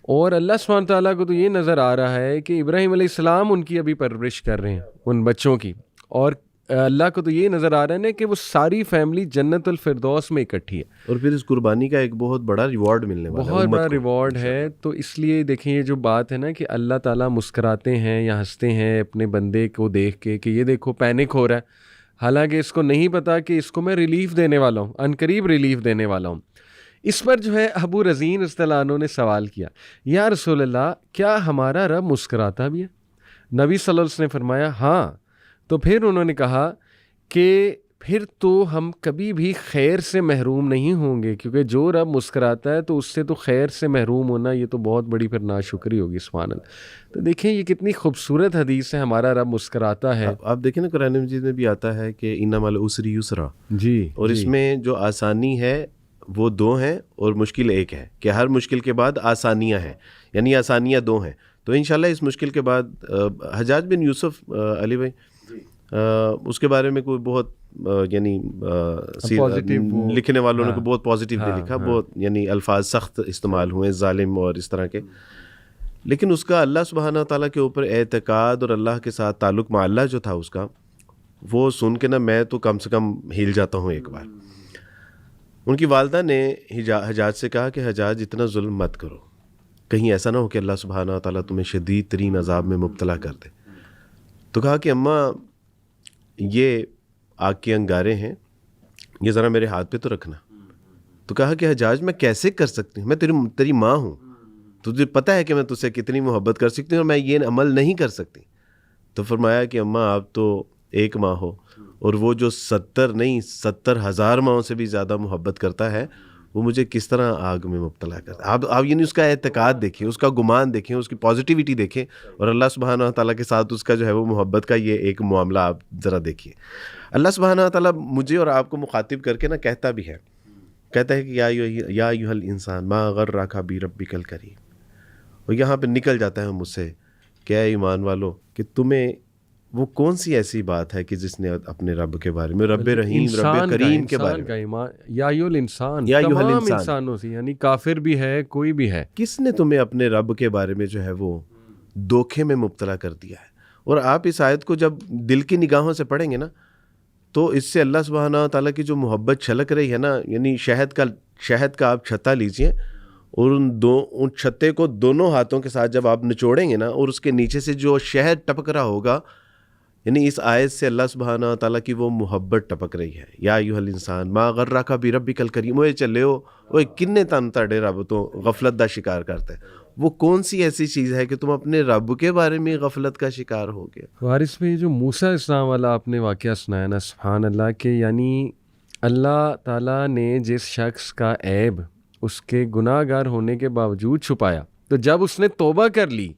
اور اللہ سبحانہ و تعالیٰ کو تو یہ نظر آ رہا ہے کہ ابراہیم علیہ السلام ان کی ابھی پرورش کر رہے ہیں ان بچوں کی، اور اللہ کو تو یہ نظر آ رہا ہے نا کہ وہ ساری فیملی جنت الفردوس میں اکٹھی ہے، اور پھر اس قربانی کا ایک بہت بڑا ریوارڈ ملنے والا ہے، بہت بڑا ریوارڈ ہے. تو اس لیے دیکھیں یہ جو بات ہے نا کہ اللہ تعالیٰ مسکراتے ہیں یا ہنستے ہیں اپنے بندے کو دیکھ کے کہ یہ دیکھو پینک ہو رہا ہے، حالانکہ اس کو نہیں پتا کہ اس کو میں ریلیف دینے والا ہوں، عنقریب ریلیف دینے والا ہوں. اس پر جو ہے ابو رزین رضی اللہ عنہ نے سوال کیا، یا رسول اللہ کیا ہمارا رب مسکراتا بھی ہے؟ نبی صلی اللہ علیہ وسلم نے فرمایا ہاں. تو پھر انہوں نے کہا کہ پھر تو ہم کبھی بھی خیر سے محروم نہیں ہوں گے، کیونکہ جو رب مسکراتا ہے تو اس سے تو خیر سے محروم ہونا یہ تو بہت بڑی پھر ناشکری ہوگی. سبحان اللہ. تو دیکھیں یہ کتنی خوبصورت حدیث ہے، ہمارا رب مسکراتا ہے. آپ دیکھیں نا قرآن مجید میں بھی آتا ہے کہ ان مع العسر یسرا، جی، اور اس میں جو آسانی ہے وہ دو ہیں اور مشکل ایک ہے، کہ ہر مشکل کے بعد آسانیاں ہیں، یعنی آسانیاں دو ہیں. تو انشاءاللہ اس مشکل کے بعد حجاج بن یوسف علی بھائی اس کے بارے میں کوئی بہت یعنی لکھنے والوں نے بہت پازیٹیولی لکھا، بہت یعنی الفاظ سخت استعمال ہوئے، ظالم اور اس طرح کے، لیکن اس کا اللہ سبحانہ تعالیٰ کے اوپر اعتقاد اور اللہ کے ساتھ تعلق مع اللہ جو تھا اس کا، وہ سن کے نا میں تو کم سے کم ہل جاتا ہوں ایک بار. ان کی والدہ نے حجاج سے کہا کہ حجاج اتنا ظلم مت کرو، کہیں ایسا نہ ہو کہ اللہ سبحانہ تعالیٰ تمہیں شدید ترین عذاب میں مبتلا کر دے. تو کہا کہ اماں یہ آگ کے انگارے ہیں، یہ ذرا میرے ہاتھ پہ تو رکھنا. تو کہا کہ حجاج میں کیسے کر سکتی ہوں، میں تیری ماں ہوں، تجھے پتہ ہے کہ میں تجھ سے کتنی محبت کر سکتی ہوں اور میں یہ عمل نہیں کر سکتی. تو فرمایا کہ اماں آپ تو ایک ماں ہو، اور وہ جو 70,000 ماؤں سے بھی زیادہ محبت کرتا ہے وہ مجھے کس طرح آگ میں مبتلا کرتا ہے. آپ یعنی اس کا اعتقاد دیکھیں، اس کا گمان دیکھیں، اس کی پازیٹیوٹی دیکھیں، اور اللہ سبحانہ تعالیٰ کے ساتھ اس کا جو ہے وہ محبت کا یہ ایک معاملہ آپ ذرا دیکھیے. اللہ سبحانہ تعالیٰ مجھے اور آپ کو مخاطب کر کے نا کہتا بھی ہے، کہتا ہے کہ یا ایھا الانسان ما غرک بربک الکریم. اور یہاں پہ نکل جاتا ہے مجھ سے کہ اے ایمان والو کہ تمہیں وہ کون سی ایسی بات ہے کہ جس نے اپنے رب کے بارے میں، رب رحیم رب کریم کے بارے میں، یا ایھا الانسان، یا ایھا تمام الانسان، انسانوں سے، یعنی کافر بھی ہے کوئی بھی ہے، کس نے تمہیں اپنے رب کے بارے میں جو ہے وہ دھوکے میں مبتلا کر دیا ہے. اور آپ اس آیت کو جب دل کی نگاہوں سے پڑھیں گے نا تو اس سے اللہ سبحانہ تعالیٰ کی جو محبت چھلک رہی ہے نا، یعنی شہد کا آپ چھتا لیجئے اور ان چھتے کو دونوں ہاتھوں کے ساتھ جب آپ نچوڑیں گے نا، اور اس کے نیچے سے جو شہد ٹپک رہا ہوگا، یعنی اس آیت سے اللہ سبحانہ تعالیٰ کی وہ محبت ٹپک رہی ہے. یا ایھا الانسان ما غرک بربک الکریم، وہ چلے وہ کنے تن تڑے رب تو غفلت دا شکار کرتے. وہ کون سی ایسی چیز ہے کہ تم اپنے رب کے بارے میں غفلت کا شکار ہو گیا. وارث میں جو موسیٰ السلام والا آپ نے واقعہ سنایا نا، سبحان اللہ، کہ یعنی اللہ تعالیٰ نے جس شخص کا عیب اس کے گناہ گار ہونے کے باوجود چھپایا، تو جب اس نے توبہ کر لی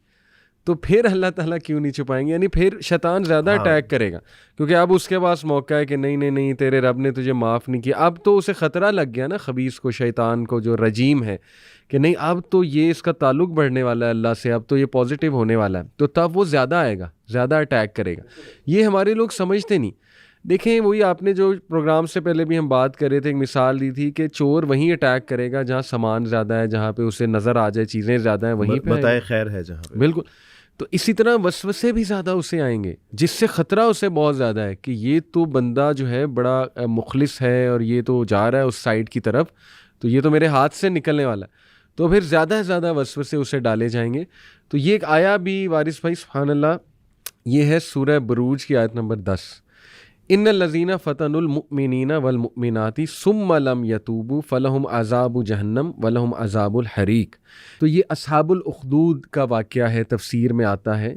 تو پھر اللہ تعالیٰ کیوں نہیں چھپائیں گے؟ یعنی پھر شیطان زیادہ اٹیک کرے گا، کیونکہ اب اس کے پاس موقع ہے کہ نہیں تیرے رب نے تجھے معاف نہیں کیا. اب تو اسے خطرہ لگ گیا نا خبیث کو، شیطان کو جو رجیم ہے، کہ نہیں اب تو یہ اس کا تعلق بڑھنے والا ہے اللہ سے، اب تو یہ پازیٹیو ہونے والا ہے، تو تب وہ زیادہ آئے گا، زیادہ اٹیک کرے گا. یہ ہمارے لوگ سمجھتے نہیں. دیکھیں وہی آپ نے جو پروگرام سے پہلے بھی ہم بات کر رہے تھے، ایک مثال دی تھی کہ چور وہیں اٹیک کرے گا جہاں سامان زیادہ ہے، جہاں پہ اسے نظر آ جائے چیزیں زیادہ ہیں، وہیں پہ بتائے خیر ہے جہاں پہ. بالکل. تو اسی طرح وسوسے بھی زیادہ اسے آئیں گے، جس سے خطرہ اسے بہت زیادہ ہے کہ یہ تو بندہ جو ہے بڑا مخلص ہے اور یہ تو جا رہا ہے اس سائڈ کی طرف، تو یہ تو میرے ہاتھ سے نکلنے والا ہے. تو پھر زیادہ سے زیادہ وسوسے اسے ڈالے جائیں گے. تو یہ ایک آیا بھی وارث بھائی سبحان اللہ، یہ ہے سورہ بروج کی آیت نمبر 10. ان الذین فتنوا المؤمنین والمؤمنات ثم لم یتوبوا فلہم عذاب جہنم ولہم عذاب الحریق. تو یہ اصحاب الاخدود کا واقعہ ہے، تفسیر میں آتا ہے.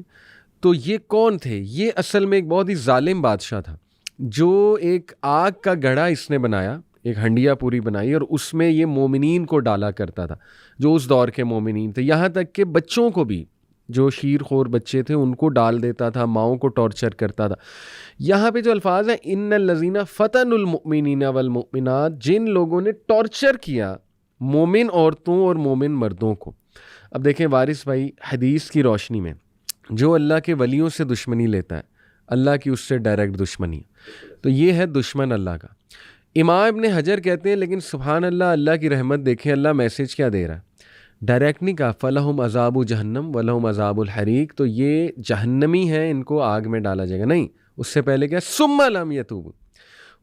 تو یہ کون تھے؟ یہ اصل میں ایک بہت ہی ظالم بادشاہ تھا، جو ایک آگ کا گڑھا اس نے بنایا، ایک ہنڈیا پوری بنائی، اور اس میں یہ مومنین کو ڈالا کرتا تھا جو اس دور کے مومنین تھے، یہاں تک کہ بچوں کو بھی جو شیر خور بچے تھے ان کو ڈال دیتا تھا, ماؤں کو ٹارچر کرتا تھا. یہاں پہ جو الفاظ ہیں ان الذین فتنوا المؤمنین والمؤمنات, جن لوگوں نے ٹارچر کیا مومن عورتوں اور مومن مردوں کو. اب دیکھیں وارث بھائی, حدیث کی روشنی میں جو اللہ کے ولیوں سے دشمنی لیتا ہے, اللہ کی اس سے ڈائریکٹ دشمنی, تو یہ ہے دشمن اللہ کا. امام ابن حجر کہتے ہیں لیکن سبحان اللہ, اللہ کی رحمت دیکھیں, اللہ میسج کیا دے رہا ہے, ڈائریکٹ نہیں کہا فلہم عذاب جہنم ولہم عذاب الحریق, تو یہ جہنمی ہیں, ان کو آگ میں ڈالا جائے گا. نہیں, اس سے پہلے کیا ثم لم یتوبوا,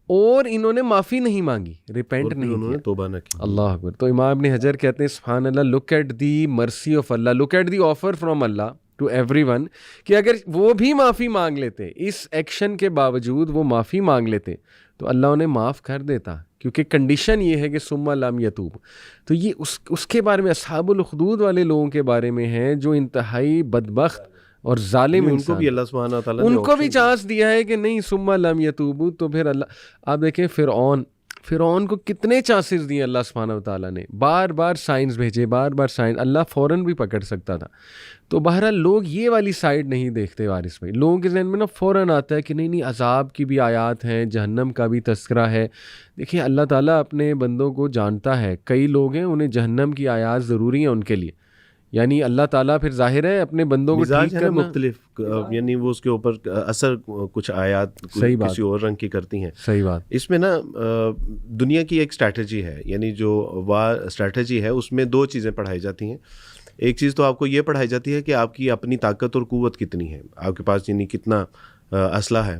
اور انہوں نے معافی نہیں مانگی, ریپینٹ نہیں انہوں نے کیا. توبہ نہ کی. اللہ اکبر. تو امام ابن حجر کہتے ہیں سبحان اللہ, look at the mercy of Allah, look at the offer from Allah to everyone, کہ اگر وہ بھی معافی مانگ لیتے, اس ایکشن کے باوجود وہ معافی مانگ لیتے, تو اللہ انہیں معاف کر دیتا, کیونکہ کنڈیشن یہ ہے کہ ثم لم یتوب. تو یہ اس کے بارے میں اصحاب الخدود والے لوگوں کے بارے میں ہیں جو انتہائی بدبخت اور ظالم ان انسان, کو بھی اللہ سبحانہ وتعالیٰ نے ان کو بھی option چانس دیا ہے کہ نہیں ثم لم یتوبوا. تو پھر اللہ, آپ دیکھیں فرعون کو کتنے چانسز دیے اللہ سبحانہ وتعالیٰ نے, بار بار سائنس بھیجے, بار بار سائنس, اللہ فوراً بھی پکڑ سکتا تھا. تو بہرحال لوگ یہ والی سائڈ نہیں دیکھتے وارث بھائی, لوگوں کے ذہن میں نا فوراً آتا ہے کہ نہیں عذاب کی بھی آیات ہیں, جہنم کا بھی تذکرہ ہے. دیکھیں اللہ تعالیٰ اپنے بندوں کو جانتا ہے, کئی لوگ ہیں انہیں جہنم کی آیات ضروری ہیں ان کے لیے, یعنی اللہ تعالیٰ پھر ظاہر ہے اپنے بندوں کو ٹھیک کرنا مختلف, یعنی وہ اس کے اوپر اثر کچھ آیات کسی اور رنگ کی کرتی ہیں. صحیح بات. اس میں نا دنیا کی ایک اسٹریٹجی ہے, یعنی جو وار اسٹریٹجی ہے اس میں دو چیزیں پڑھائی جاتی ہیں. ایک چیز تو آپ کو یہ پڑھائی جاتی ہے کہ آپ کی اپنی طاقت اور قوت کتنی ہے, آپ کے پاس یعنی کتنا اسلحہ ہے.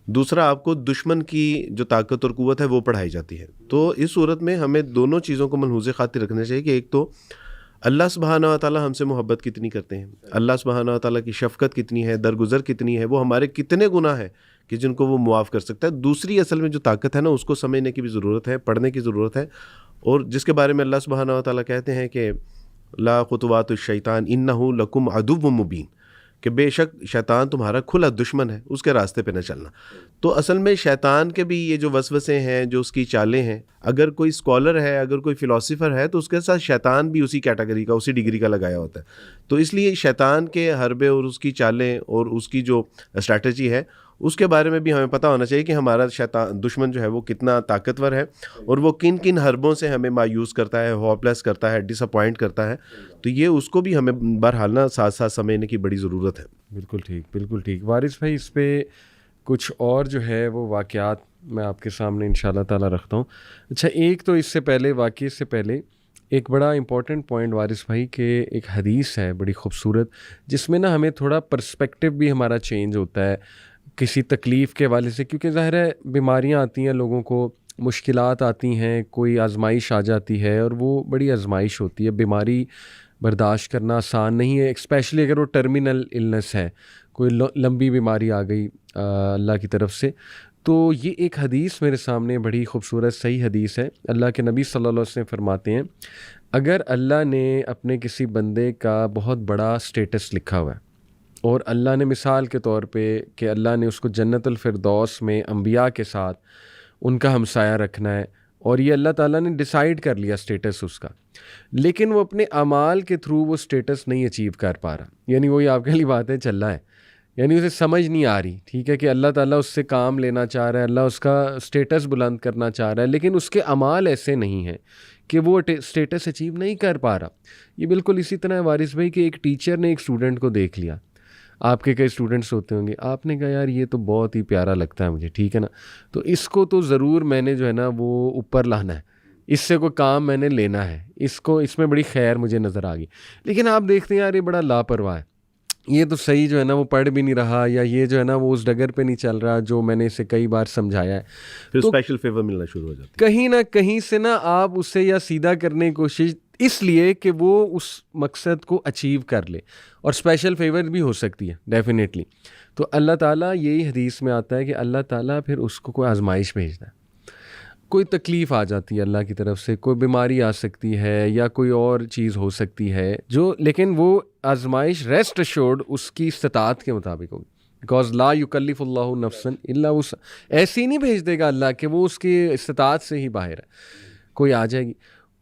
دوسرا آپ کو دشمن کی جو طاقت اور قوت ہے وہ پڑھائی جاتی ہے. تو اس صورت میں ہمیں دونوں چیزوں کو ملحوظ خاطر رکھنا چاہیے کہ ایک تو اللہ سبحانہ و تعالیٰ ہم سے محبت کتنی کرتے ہیں, اللہ سبحانہ و تعالیٰ کی شفقت کتنی ہے, درگزر کتنی ہے, وہ ہمارے کتنے گناہ ہیں کہ جن کو وہ معاف کر سکتا ہے. دوسری اصل میں جو طاقت ہے نا اس کو سمجھنے کی بھی ضرورت ہے, پڑھنے کی ضرورت ہے, اور جس کے بارے میں اللہ سبحانہ و تعالیٰ کہتے ہیں کہ لا خطوات الشیطان انہ لکم عدو مبین, کہ بے شک شیطان تمہارا کھلا دشمن ہے, اس کے راستے پہ نہ چلنا. تو اصل میں شیطان کے بھی یہ جو وسوسے ہیں, جو اس کی چالیں ہیں, اگر کوئی اسکالر ہے, اگر کوئی فلاسفر ہے, تو اس کے ساتھ شیطان بھی اسی کیٹیگری کا, اسی ڈگری کا لگایا ہوتا ہے. تو اس لیے شیطان کے حربے اور اس کی چالیں اور اس کی جو اسٹریٹجی ہے اس کے بارے میں بھی ہمیں پتہ ہونا چاہیے کہ ہمارا شیطان دشمن جو ہے وہ کتنا طاقتور ہے, اور وہ کن کن حربوں سے ہمیں مایوس کرتا ہے, ہوپلیس کرتا ہے, ڈس اپوائنٹ کرتا ہے. تو یہ اس کو بھی ہمیں بہرحال نہ ساتھ ساتھ سمجھنے کی بڑی ضرورت ہے. بالکل ٹھیک, بالکل ٹھیک. وارث بھائی اس پہ کچھ اور جو ہے وہ واقعات میں آپ کے سامنے انشاءاللہ تعالیٰ رکھتا ہوں. اچھا, ایک تو اس سے پہلے, واقعے سے پہلے ایک بڑا امپورٹنٹ پوائنٹ وارث بھائی, کہ ایک حدیث ہے بڑی خوبصورت, جس میں نا ہمیں تھوڑا پرسپیکٹیو بھی ہمارا چینج ہوتا ہے کسی تکلیف کے حوالے سے, کیونکہ ظاہر ہے بیماریاں آتی ہیں, لوگوں کو مشکلات آتی ہیں, کوئی آزمائش آ جاتی ہے, اور وہ بڑی آزمائش ہوتی ہے. بیماری برداشت کرنا آسان نہیں ہے, اسپیشلی اگر وہ ٹرمینل النس ہے, کوئی لمبی بیماری آ گئی اللہ کی طرف سے. تو یہ ایک حدیث میرے سامنے بڑی خوبصورت صحیح حدیث ہے. اللہ کے نبی صلی اللہ علیہ وسلم فرماتے ہیں, اگر اللہ نے اپنے کسی بندے کا بہت بڑا سٹیٹس لکھا ہوا ہے, اور اللہ نے مثال کے طور پہ کہ اللہ نے اس کو جنت الفردوس میں انبیاء کے ساتھ ان کا ہمسایہ رکھنا ہے, اور یہ اللہ تعالیٰ نے ڈیسائیڈ کر لیا سٹیٹس اس کا, لیکن وہ اپنے اعمال کے تھرو وہ سٹیٹس نہیں اچیو کر پا رہا, یعنی وہی آپ کے لیے بات ہے چل رہا ہے, یعنی اسے سمجھ نہیں آ رہی, ٹھیک ہے, کہ اللہ تعالیٰ اس سے کام لینا چاہ رہا ہے, اللہ اس کا سٹیٹس بلند کرنا چاہ رہا ہے, لیکن اس کے اعمال ایسے نہیں ہیں کہ وہ سٹیٹس اچیو نہیں کر پا رہا. یہ بالکل اسی طرح ہے وارث بھائی کہ ایک ٹیچر نے ایک اسٹوڈنٹ کو دیکھ لیا, آپ کے کئی اسٹوڈنٹس ہوتے ہوں گے, آپ نے کہا یار یہ تو بہت ہی پیارا لگتا ہے مجھے, ٹھیک ہے نا, تو اس کو تو ضرور میں نے جو ہے نا وہ اوپر لانا ہے, اس سے کوئی کام میں نے لینا ہے, اس میں بڑی خیر مجھے نظر آ گئی. لیکن آپ دیکھتے ہیں یار یہ بڑا لاپرواہ ہے, یہ تو صحیح جو ہے نا وہ پڑھ بھی نہیں رہا, یا یہ جو ہے نا وہ اس ڈگر پہ نہیں چل رہا جو میں نے اسے کئی بار سمجھایا ہے, پھر اسپیشل فیور ملنا شروع ہو جاتا ہے. کہیں نہ کہیں سے نا آپ اسے یا سیدھا کرنے کی کوشش, اس لیے کہ وہ اس مقصد کو اچیو کر لے, اور اسپیشل فیور بھی ہو سکتی ہے ڈیفینیٹلی. تو اللہ تعالیٰ یہی حدیث میں آتا ہے کہ اللہ تعالیٰ پھر اس کو کوئی آزمائش بھیجتا ہے, کوئی تکلیف آ جاتی ہے اللہ کی طرف سے, کوئی بیماری آ سکتی ہے یا کوئی اور چیز ہو سکتی ہے جو, لیکن وہ آزمائش ریسٹ ایشورڈ اس کی استطاعت کے مطابق ہوگی, بیکاز لا یکلف اللہ نفسا الا وسعها, ایسے ہی نہیں بھیج دے گا اللہ کہ وہ اس کی استطاعت سے ہی باہر ہے, کوئی آ جائے گی.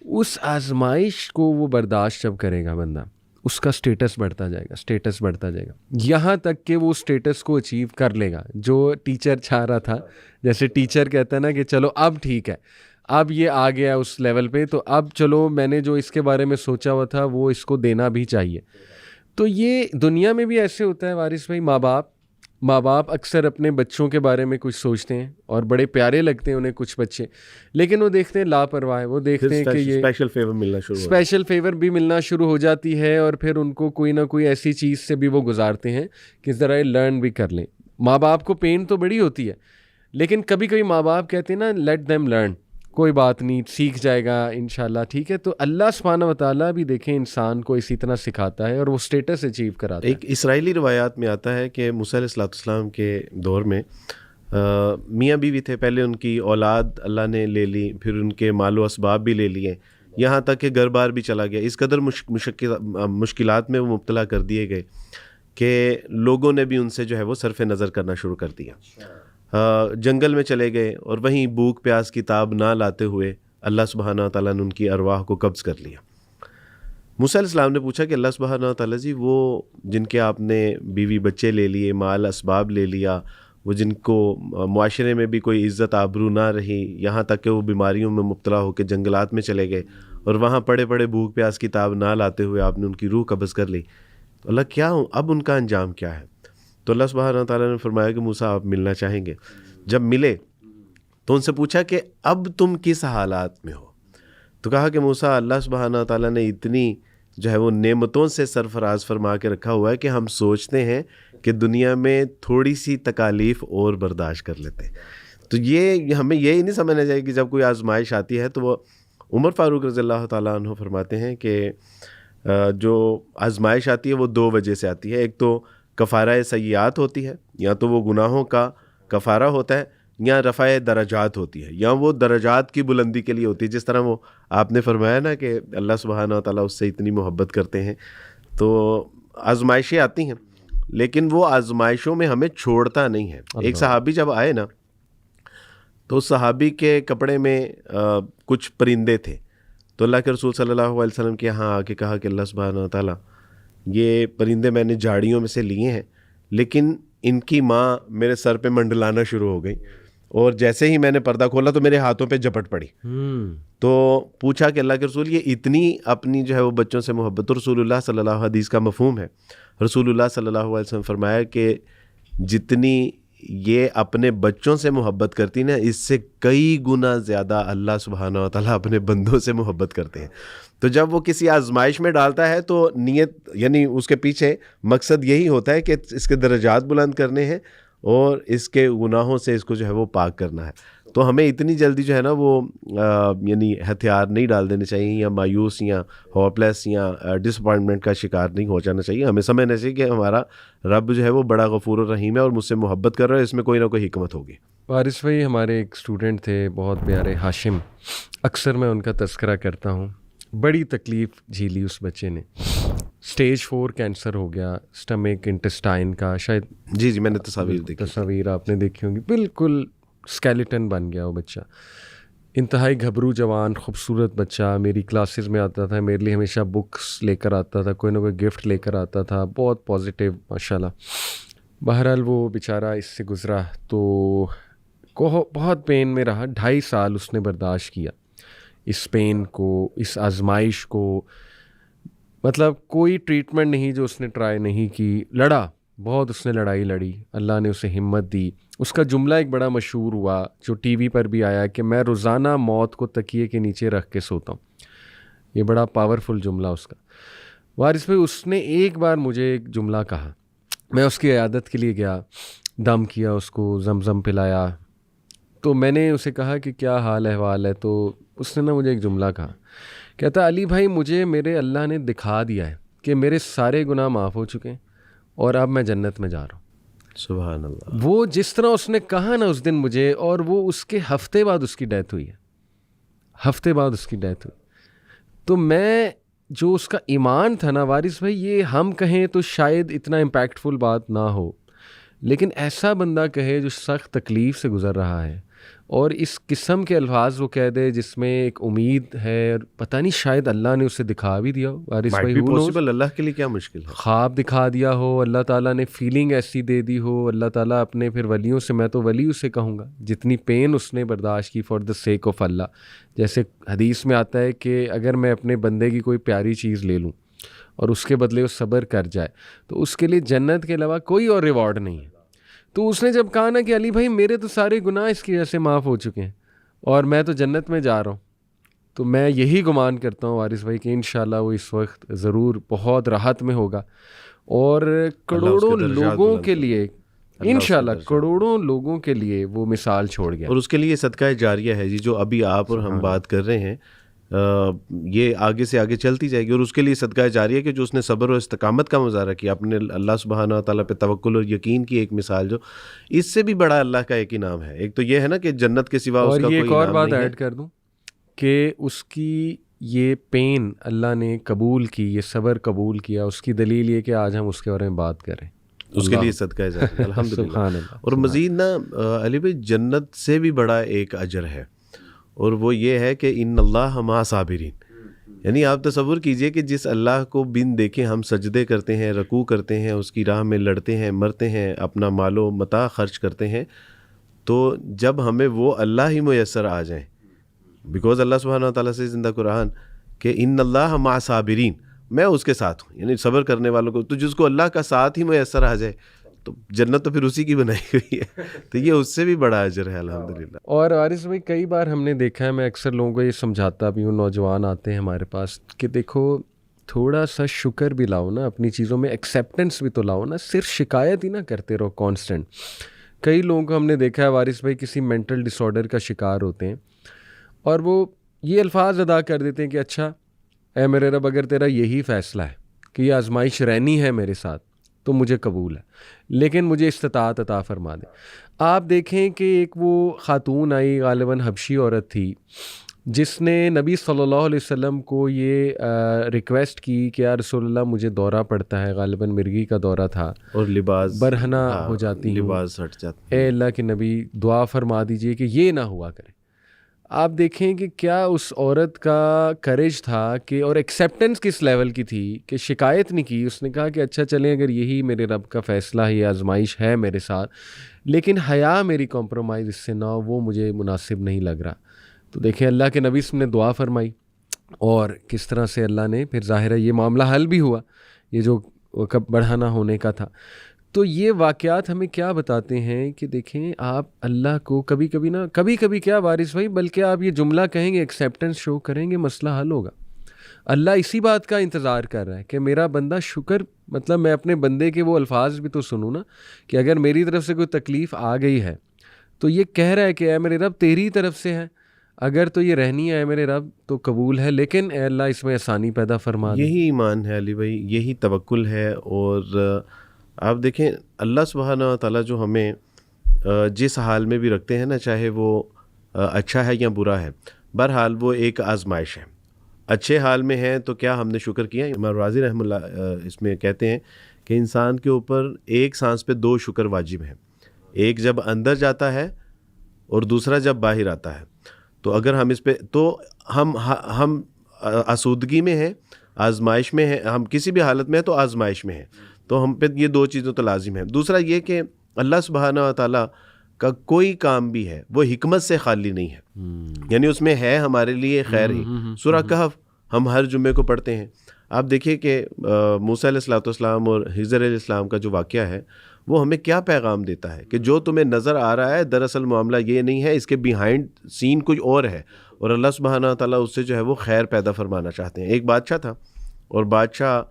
اس آزمائش کو وہ برداشت جب کرے گا بندہ, اس کا اسٹیٹس بڑھتا جائے گا، اسٹیٹس بڑھتا جائے گا، یہاں تک کہ وہ اسٹیٹس کو اچیو کر لے گا جو ٹیچر چاہ رہا تھا. جیسے ٹیچر کہتا ہے نا کہ چلو اب ٹھیک ہے، اب یہ آ گیا اس لیول پہ، تو اب چلو میں نے جو اس کے بارے میں سوچا ہوا تھا وہ اس کو دینا بھی چاہیے. تو یہ دنیا میں بھی ایسے ہوتا ہے وارث بھائی. ماں باپ اکثر اپنے بچوں کے بارے میں کچھ سوچتے ہیں اور بڑے پیارے لگتے ہیں انہیں کچھ بچے، لیکن وہ دیکھتے ہیں لاپرواہ ہے، وہ دیکھتے ہیں کہ یہ اسپیشل فیور بھی ملنا شروع ہو جاتی ہے، اور پھر ان کو کوئی نہ کوئی ایسی چیز سے بھی وہ گزارتے ہیں کہ ذرا لرن بھی کر لیں. ماں باپ کو پین تو بڑی ہوتی ہے، لیکن کبھی کبھی ماں باپ کہتے ہیں نا لیٹ دیم لرن، کوئی بات نہیں، سیکھ جائے گا انشاءاللہ، ٹھیک ہے. تو اللہ سبحانہ و تعالیٰ بھی دیکھیں انسان کو اسی طرح سکھاتا ہے اور وہ سٹیٹس اچیو کراتا ہے. ایک اسرائیلی روایات میں آتا ہے کہ موسیٰ علیہ السلام کے دور میں میاں بیوی تھے، پہلے ان کی اولاد اللہ نے لے لی، پھر ان کے مال و اسباب بھی لے لیے، یہاں تک کہ گھر بار بھی چلا گیا. اس قدر مشکلات میں وہ مبتلا کر دیے گئے کہ لوگوں نے بھی ان سے جو ہے وہ صرف نظر کرنا شروع کر دیا. جنگل میں چلے گئے اور وہیں بھوک پیاس کی تاب نہ لاتے ہوئے اللہ سبحانہ و تعالیٰ نے ان کی ارواح کو قبض کر لیا. موسیٰ علیہ السلام نے پوچھا کہ اللہ سبحانہ و تعالیٰ جی، وہ جن کے آپ نے بیوی بچے لے لیے، مال اسباب لے لیا، وہ جن کو معاشرے میں بھی کوئی عزت آبرو نہ رہی، یہاں تک کہ وہ بیماریوں میں مبتلا ہو کے جنگلات میں چلے گئے اور وہاں پڑے بھوک پیاس کی تاب نہ لاتے ہوئے آپ نے ان کی روح قبض کر لی، تو اللہ کیا اب ان کا انجام کیا ہے؟ تو اللہ سبحانہ و تعالیٰ نے فرمایا کہ موسیٰ آپ ملنا چاہیں گے. جب ملے تو ان سے پوچھا کہ اب تم کس حالات میں ہو؟ تو کہا کہ موسیٰ، اللہ سبحانہ و تعالیٰ نے اتنی جو ہے وہ نعمتوں سے سرفراز فرما کے رکھا ہوا ہے کہ ہم سوچتے ہیں کہ دنیا میں تھوڑی سی تکالیف اور برداشت کر لیتے ہیں. تو یہ ہمیں یہی نہیں سمجھنا چاہیے کہ جب کوئی آزمائش آتی ہے تو وہ عمر فاروق رضی اللہ تعالیٰ عنہ فرماتے ہیں کہ جو آزمائش آتی ہے وہ دو وجہ سے آتی ہے. ایک تو کفارہ سیئات ہوتی ہے، یا تو وہ گناہوں کا کفارہ ہوتا ہے، یا رفع درجات ہوتی ہے، یا وہ درجات کی بلندی کے لیے ہوتی ہے. جس طرح وہ آپ نے فرمایا نا کہ اللہ سبحانہ و تعالیٰ اس سے اتنی محبت کرتے ہیں. تو آزمائشیں آتی ہیں لیکن وہ آزمائشوں میں ہمیں چھوڑتا نہیں ہے. ایک صحابی جب آئے نا تو اس صحابی کے کپڑے میں کچھ پرندے تھے، تو اللہ کے رسول صلی اللہ علیہ وسلم کے یہاں آ کے کہا کہ اللہ سبحانہ و تعالیٰ، یہ پرندے میں نے جھاڑیوں میں سے لیے ہیں، لیکن ان کی ماں میرے سر پہ منڈلانا شروع ہو گئی، اور جیسے ہی میں نے پردہ کھولا تو میرے ہاتھوں پہ جھپٹ پڑی. تو پوچھا کہ اللہ کے رسول، یہ اتنی اپنی جو ہے وہ بچوں سے محبت؟ تو رسول اللہ صلی اللہ علیہ وسلم، حدیث کا مفہوم ہے، رسول اللہ صلی اللہ علیہ وسلم فرمایا کہ جتنی یہ اپنے بچوں سے محبت کرتی نا، اس سے کئی گنا زیادہ اللہ سبحانہ و تعالیٰ اپنے بندوں سے محبت کرتے ہیں. تو جب وہ کسی آزمائش میں ڈالتا ہے تو نیت، یعنی اس کے پیچھے مقصد یہی ہوتا ہے کہ اس کے درجات بلند کرنے ہیں اور اس کے گناہوں سے اس کو جو ہے وہ پاک کرنا ہے. تو ہمیں اتنی جلدی جو ہے نا وہ یعنی ہتھیار نہیں ڈال دینے چاہیے، یا مایوس یا ہوپ لیس یا ڈس اپوائنٹمنٹ کا شکار نہیں ہو جانا چاہیے. ہمیں سمجھنا چاہیے کہ ہمارا رب جو ہے وہ بڑا غفور الرحیم ہے اور مجھ سے محبت کر رہا ہے، اس میں کوئی نہ کوئی حکمت ہوگی. وارث بھائی، ہمارے ایک اسٹوڈنٹ تھے بہت پیارے، ہاشم، اکثر میں ان کا تذکرہ کرتا ہوں. بڑی تکلیف جھیلی اس بچے نے، اسٹیج 4 کینسر ہو گیا، اسٹمک انٹسٹائن کا، شاید جی میں نے تصاویر آپ نے دیکھی ہوں گی، بالکل اسکیلیٹن بن گیا وہ بچہ. انتہائی گھبرو جوان، خوبصورت بچہ، میری کلاسز میں آتا تھا، میرے لیے ہمیشہ بکس لے کر آتا تھا، کوئی نہ کوئی گفٹ لے کر آتا تھا، بہت پازیٹیو ماشاءاللہ. بہرحال وہ بیچارہ اس سے گزرا تو بہت پین میں رہا. 2.5 سال اس نے برداشت کیا اس پین کو، اس آزمائش کو. مطلب کوئی ٹریٹمنٹ نہیں جو اس نے ٹرائی نہیں کی. لڑا بہت، اس نے لڑائی لڑی، اللہ نے اسے ہمت دی. اس کا جملہ ایک بڑا مشہور ہوا جو ٹی وی پر بھی آیا کہ میں روزانہ موت کو تکیے کے نیچے رکھ کے سوتا ہوں. یہ بڑا پاورفل جملہ اس کا. وارث بھائی، اس نے ایک بار مجھے ایک جملہ کہا، میں اس کی عیادت کے لیے گیا، دم کیا، اس کو زمزم پلایا. تو میں نے اسے کہا کہ کیا حال احوال ہے؟ تو اس نے مجھے ایک جملہ کہا، کہتا علی بھائی، مجھے میرے اللہ نے دکھا دیا ہے کہ میرے سارے گناہ معاف ہو چکے ہیں اور اب میں جنت میں جا رہا ہوں. سبحان اللہ. وہ جس طرح اس نے کہا نا اس دن مجھے، اور وہ اس کے ہفتے بعد اس کی ڈیتھ ہوئی ہے، ہفتے بعد اس کی ڈیتھ ہوئی. تو میں جو اس کا ایمان تھا نا وارث بھائی، یہ ہم کہیں تو شاید اتنا امپیکٹ فل بات نہ ہو، لیکن ایسا بندہ کہے جو سخت تکلیف سے گزر رہا ہے، اور اس قسم کے الفاظ وہ کہہ دے جس میں ایک امید ہے، اور پتہ نہیں شاید اللہ نے اسے دکھا بھی دیا ہو، وارث بھائی، who knows؟ پاسبل، اللہ کے لیے کیا مشکل ہے، خواب دکھا دیا ہو، اللہ تعالیٰ نے فیلنگ ایسی دے دی ہو، اللہ تعالیٰ اپنے پھر ولیوں سے، میں تو ولی اسے کہوں گا، جتنی پین اس نے برداشت کی فار دا سیک آف اللہ. جیسے حدیث میں آتا ہے کہ اگر میں اپنے بندے کی کوئی پیاری چیز لے لوں اور اس کے بدلے وہ صبر کر جائے تو اس کے لیے جنت کے علاوہ کوئی اور ریوارڈ نہیں ہے. تو اس نے جب کہا نا کہ علی بھائی میرے تو سارے گناہ اس کی وجہ سے معاف ہو چکے ہیں اور میں تو جنت میں جا رہا ہوں، تو میں یہی گمان کرتا ہوں وارث بھائی کہ انشاءاللہ وہ اس وقت ضرور بہت راحت میں ہوگا، اور کروڑوں لوگوں کے لیے انشاءاللہ کروڑوں لوگوں کے لیے وہ مثال چھوڑ گیا. اور اس کے لیے صدقہ جاریہ ہے جی، جو ابھی آپ اور ہم بات کر رہے ہیں، یہ آگے سے آگے چلتی جائے گی. اور اس کے لیے صدقہ جاریہ کہ جو اس نے صبر و استقامت کا مظاہرہ کیا، اپنے اللہ سبحانہ و تعالیٰ پہ توکل اور یقین کی ایک مثال، جو اس سے بھی بڑا اللہ کا ایک انعام ہے. ایک تو یہ ہے نا کہ جنت کے سوا اس کا کوئی اور یہ ایک اور انعام بات نہیں ہے. ایڈ کر دوں کہ اس کی یہ پین اللہ نے قبول کی، یہ صبر قبول کیا، اس کی دلیل یہ کہ آج ہم اس کے بارے میں بات کریں، اس کے لیے صدقہ جاریہ الحمدللہ. سبحان اللہ. اور مزید نا علی بھائی، جنت سے بھی بڑا ایک اجر ہے، اور وہ یہ ہے کہ ان اللہ مع صابرین. یعنی آپ تصور کیجئے کہ جس اللہ کو بن دیکھے ہم سجدے کرتے ہیں، رکوع کرتے ہیں، اس کی راہ میں لڑتے ہیں، مرتے ہیں، اپنا مال و متاع خرچ کرتے ہیں، تو جب ہمیں وہ اللہ ہی میسر آ جائیں، بیکاز اللہ سبحانہ و تعالیٰ سے زندہ قرآن کہ ان اللہ مع صابرین، میں اس کے ساتھ ہوں، یعنی صبر کرنے والوں کو، تو جس کو اللہ کا ساتھ ہی میسر آ جائے تو جنت تو پھر اسی کی بنائی ہوئی ہے، تو یہ اس سے بھی بڑا اجر ہے الحمدللہ. اور وارث بھائی کئی بار ہم نے دیکھا ہے، میں اکثر لوگوں کو یہ سمجھاتا بھی ہوں، نوجوان آتے ہیں ہمارے پاس کہ دیکھو تھوڑا سا شکر بھی لاؤ نا اپنی چیزوں میں، ایکسیپٹنس بھی تو لاؤ نا، صرف شکایت ہی نہ کرتے رہو کانسٹنٹ. کئی لوگوں کو ہم نے دیکھا ہے وارث بھائی کسی مینٹل ڈس آرڈر کا شکار ہوتے ہیں اور وہ یہ الفاظ ادا کر دیتے ہیں کہ اچھا اے میرے رب، اگر تیرا یہی فیصلہ ہے کہ یہ آزمائش رہنی ہے میرے ساتھ تو مجھے قبول ہے، لیکن مجھے استطاعت عطا فرما دے. آپ دیکھیں کہ ایک وہ خاتون آئی، غالباً حبشی عورت تھی، جس نے نبی صلی اللہ علیہ وسلم کو یہ ریکویسٹ کی کہ یا رسول اللہ مجھے دورہ پڑتا ہے، غالباً مرگی کا دورہ تھا، اور لباس برہنہ ہو جاتی ہوں، لباس ہٹ جاتا، اے اللہ کے نبی دعا فرما دیجئے کہ یہ نہ ہوا کرے. آپ دیکھیں کہ کیا اس عورت کا کریج تھا کہ، اور ایکسیپٹنس کس لیول کی تھی کہ شکایت نہیں کی. اس نے کہا کہ اچھا چلیں اگر یہی میرے رب کا فیصلہ ہے، یہ آزمائش ہے میرے ساتھ، لیکن حیا میری کمپرومائز اس سے نہ ہو، وہ مجھے مناسب نہیں لگ رہا. تو دیکھیں اللہ کے نبی نے دعا فرمائی اور کس طرح سے اللہ نے پھر ظاہر ہے یہ معاملہ حل بھی ہوا، یہ جو بڑھانا ہونے کا تھا. تو یہ واقعات ہمیں کیا بتاتے ہیں کہ دیکھیں آپ اللہ کو کبھی کبھی کیا وارث بھائی، بلکہ آپ یہ جملہ کہیں گے، ایکسیپٹنس شو کریں گے، مسئلہ حل ہوگا. اللہ اسی بات کا انتظار کر رہا ہے کہ میرا بندہ شکر، مطلب میں اپنے بندے کے وہ الفاظ بھی تو سنوں نا کہ اگر میری طرف سے کوئی تکلیف آ گئی ہے تو یہ کہہ رہا ہے کہ اے میرے رب تیری طرف سے ہے، اگر تو یہ رہنی ہے اے میرے رب تو قبول ہے، لیکن اے اللہ اس میں آسانی پیدا فرما دے. یہی ایمان ہے علی بھائی، یہی توکل ہے. اور آپ دیکھیں اللہ سبحانہ و تعالیٰ جو ہمیں جس حال میں بھی رکھتے ہیں نا، چاہے وہ اچھا ہے یا برا ہے، بہرحال وہ ایک آزمائش ہے. اچھے حال میں ہیں تو کیا ہم نے شکر کیا؟ امام راضی رحمہ اللہ اس میں کہتے ہیں کہ انسان کے اوپر ایک سانس پہ 2 شکر واجب ہیں، ایک جب اندر جاتا ہے اور دوسرا جب باہر آتا ہے. تو اگر ہم اس پہ، تو ہم آسودگی میں ہیں، آزمائش میں ہیں، ہم کسی بھی حالت میں ہیں تو آزمائش میں ہیں، تو ہم پہ یہ 2 چیزوں تو لازم ہیں. دوسرا یہ کہ اللہ سبحانہ و تعالیٰ کا کوئی کام بھی ہے وہ حکمت سے خالی نہیں ہے، یعنی اس میں ہے ہمارے لیے خیر ہی. سورہ کہف ہم ہر جمعے کو پڑھتے ہیں. آپ دیکھیے کہ موسیٰ علیہ السلام اور خضر علیہ السلام کا جو واقعہ ہے وہ ہمیں کیا پیغام دیتا ہے کہ جو تمہیں نظر آ رہا ہے دراصل معاملہ یہ نہیں ہے، اس کے بیہائنڈ سین کچھ اور ہے، اور اللہ سبحانہ و تعالیٰ اس سے جو ہے وہ خیر پیدا فرمانا چاہتے ہیں. ایک بادشاہ تھا اور بادشاہ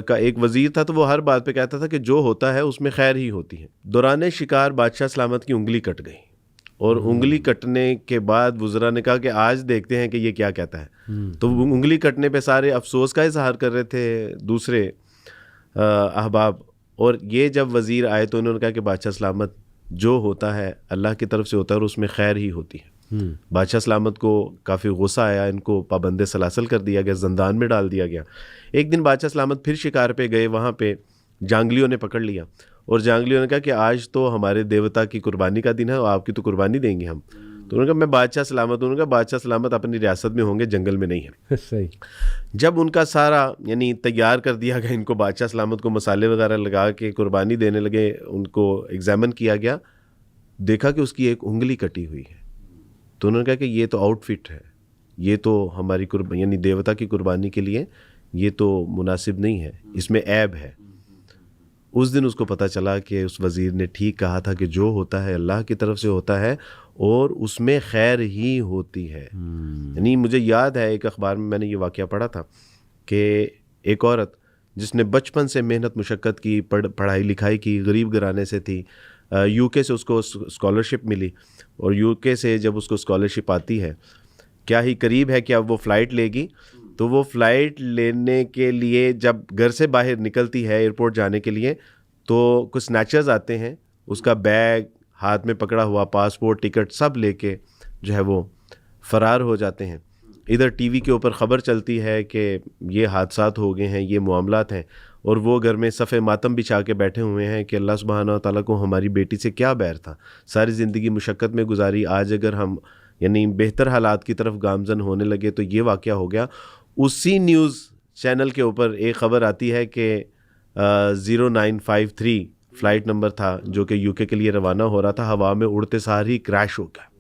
کا ایک وزیر تھا، تو وہ ہر بات پہ کہتا تھا کہ جو ہوتا ہے اس میں خیر ہی ہوتی ہے. دوران شکار بادشاہ سلامت کی انگلی کٹ گئی، اور انگلی کٹنے کے بعد وزراء نے کہا کہ آج دیکھتے ہیں کہ یہ کیا کہتا ہے. تو انگلی کٹنے پہ سارے افسوس کا اظہار کر رہے تھے دوسرے احباب، اور یہ جب وزیر آئے تو انہوں نے کہا کہ بادشاہ سلامت جو ہوتا ہے اللہ کی طرف سے ہوتا ہے اور اس میں خیر ہی ہوتی ہے. بادشاہ سلامت کو کافی غصہ آیا، ان کو پابند سلاسل کر دیا گیا، زندان میں ڈال دیا گیا. ایک دن بادشاہ سلامت پھر شکار پہ گئے، وہاں پہ جانگلیوں نے پکڑ لیا، اور جانگلیوں نے کہا کہ آج تو ہمارے دیوتا کی قربانی کا دن ہے اور آپ کی تو قربانی دیں گے ہم. تو انہوں نے کہا میں بادشاہ سلامت ہوں. انہوں نے کہا بادشاہ سلامت اپنی ریاست میں ہوں گے, جنگل میں نہیں ہے. صحیح. جب ان کا سارا یعنی تیار کر دیا گیا, ان کو بادشاہ سلامت کو مسالے وغیرہ لگا کے قربانی دینے لگے, ان کو ایگزامن کیا گیا, دیکھا کہ اس کی ایک انگلی کٹی ہوئی ہے. تو انہوں نے کہا کہ یہ تو آؤٹ فٹ ہے, یہ تو ہماری یعنی دیوتا کی قربانی کے لیے یہ تو مناسب نہیں ہے, اس میں عیب ہے. اس دن اس کو پتہ چلا کہ اس وزیر نے ٹھیک کہا تھا کہ جو ہوتا ہے اللہ کی طرف سے ہوتا ہے اور اس میں خیر ہی ہوتی ہے. یعنی مجھے یاد ہے ایک اخبار میں نے یہ واقعہ پڑھا تھا کہ ایک عورت جس نے بچپن سے محنت مشقت کی, پڑھائی لکھائی کی, غریب گھرانے سے تھی, یو کے سے اس کو اسکالرشپ ملی, اور یو کے سے جب اس کو اسکالرشپ آتی ہے, کیا ہی قریب ہے کہ اب وہ فلائٹ لے گی, تو وہ فلائٹ لینے کے لیے جب گھر سے باہر نکلتی ہے ایئرپورٹ جانے کے لیے, تو کچھ سنیچرز آتے ہیں, اس کا بیگ ہاتھ میں پکڑا ہوا, پاسپورٹ, ٹکٹ سب لے کے جو ہے وہ فرار ہو جاتے ہیں. ادھر ٹی وی کے اوپر خبر چلتی ہے کہ یہ حادثات ہو گئے ہیں, یہ معاملات ہیں, اور وہ گھر میں صف ماتم بچھا کے بیٹھے ہوئے ہیں کہ اللہ سبحانہ و تعالیٰ کو ہماری بیٹی سے کیا بیر تھا, ساری زندگی مشقت میں گزاری, آج اگر ہم یعنی بہتر حالات کی طرف گامزن ہونے لگے تو یہ واقعہ ہو گیا. اسی نیوز چینل کے اوپر ایک خبر آتی ہے کہ 0953 فلائٹ نمبر تھا جو کہ یو کے لیے روانہ ہو رہا تھا, ہوا میں اڑتے سار ہی کریش ہو گیا.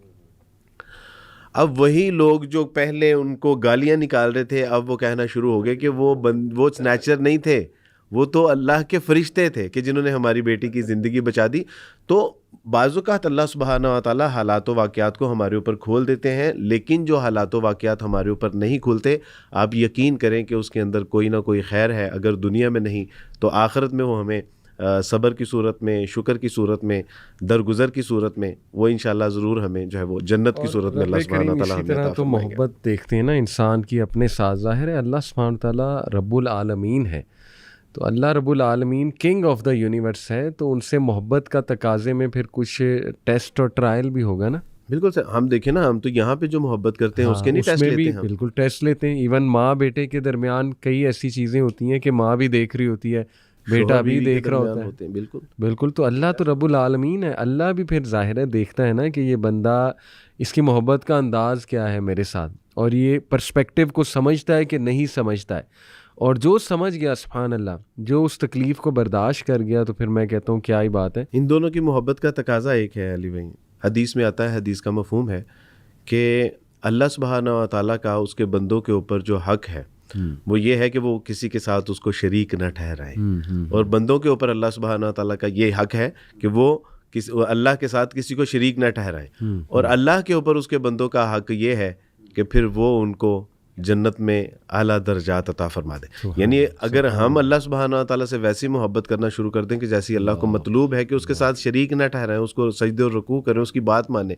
اب وہی لوگ جو پہلے ان کو گالیاں نکال رہے تھے, اب وہ کہنا شروع ہو گئے کہ وہ سنیچر نہیں تھے, وہ تو اللہ کے فرشتے تھے کہ جنہوں نے ہماری بیٹی کی زندگی بچا دی. تو بعض اوقات اللہ سبحانہ و تعالیٰ حالات و واقعات کو ہمارے اوپر کھول دیتے ہیں, لیکن جو حالات و واقعات ہمارے اوپر نہیں کھولتے, آپ یقین کریں کہ اس کے اندر کوئی نہ کوئی خیر ہے. اگر دنیا میں نہیں تو آخرت میں وہ ہمیں صبر کی صورت میں, شکر کی صورت میں, درگزر کی صورت میں, وہ انشاءاللہ ضرور ہمیں جو ہے وہ جنت کی صورت میں اللہ سبحانہ و تعالیٰ اسی طرح تو محبت دیکھتے ہیں نا انسان کی اپنے ساتھ. ظاہر ہے اللہ سبحانہ و تعالیٰ رب العالمین ہے, تو اللہ رب العالمین کنگ آف دا یونیورس ہے, تو ان سے محبت کا تقاضے میں پھر کچھ ٹیسٹ اور ٹرائل بھی ہوگا نا. بالکل سر, ہم دیکھیں نا, ہم تو یہاں پہ جو محبت کرتے ہیں اس کے نہیں ٹیسٹ لیتے ہیں, بالکل ٹیسٹ لیتے ہیں. ایون ماں بیٹے کے درمیان کئی ایسی چیزیں ہوتی ہیں کہ ماں بھی دیکھ رہی ہوتی ہے, بیٹا بھی دیکھ رہا ہوتا ہے. بالکل بالکل. تو اللہ تو رب العالمین ہے, اللہ بھی پھر ظاہر ہے دیکھتا ہے نا کہ یہ بندہ, اس کی محبت کا انداز کیا ہے میرے ساتھ, اور یہ پرسپیکٹیو کو سمجھتا ہے کہ نہیں سمجھتا ہے. اور جو سمجھ گیا سبحان اللہ, جو اس تکلیف کو برداشت کر گیا, تو پھر میں کہتا ہوں کیا ہی بات ہے. ان دونوں کی محبت کا تقاضا ایک ہے علی بھائی. حدیث میں آتا ہے, حدیث کا مفہوم ہے کہ اللہ سبحانہ و تعالیٰ کا اس کے بندوں کے اوپر جو حق ہے وہ یہ ہے کہ وہ کسی کے ساتھ اس کو شریک نہ ٹھہرائے, اور بندوں کے اوپر اللہ سبحانہ و تعالیٰ کا یہ حق ہے کہ وہ اللہ کے ساتھ کسی کو شریک نہ ٹھہرائے, اور اللہ کے اوپر اس کے بندوں کا حق یہ ہے کہ پھر وہ ان کو جنت میں اعلیٰ درجات عطا فرما دے. یعنی اگر ہم اللہ سبحانہ و تعالیٰ سے ویسی محبت کرنا شروع کر دیں کہ جیسی اللہ کو مطلوب ہے کہ اس کے ساتھ شریک نہ ٹھہرائیں, اس کو سجدے اور رکوع کریں, اس کی بات مانیں,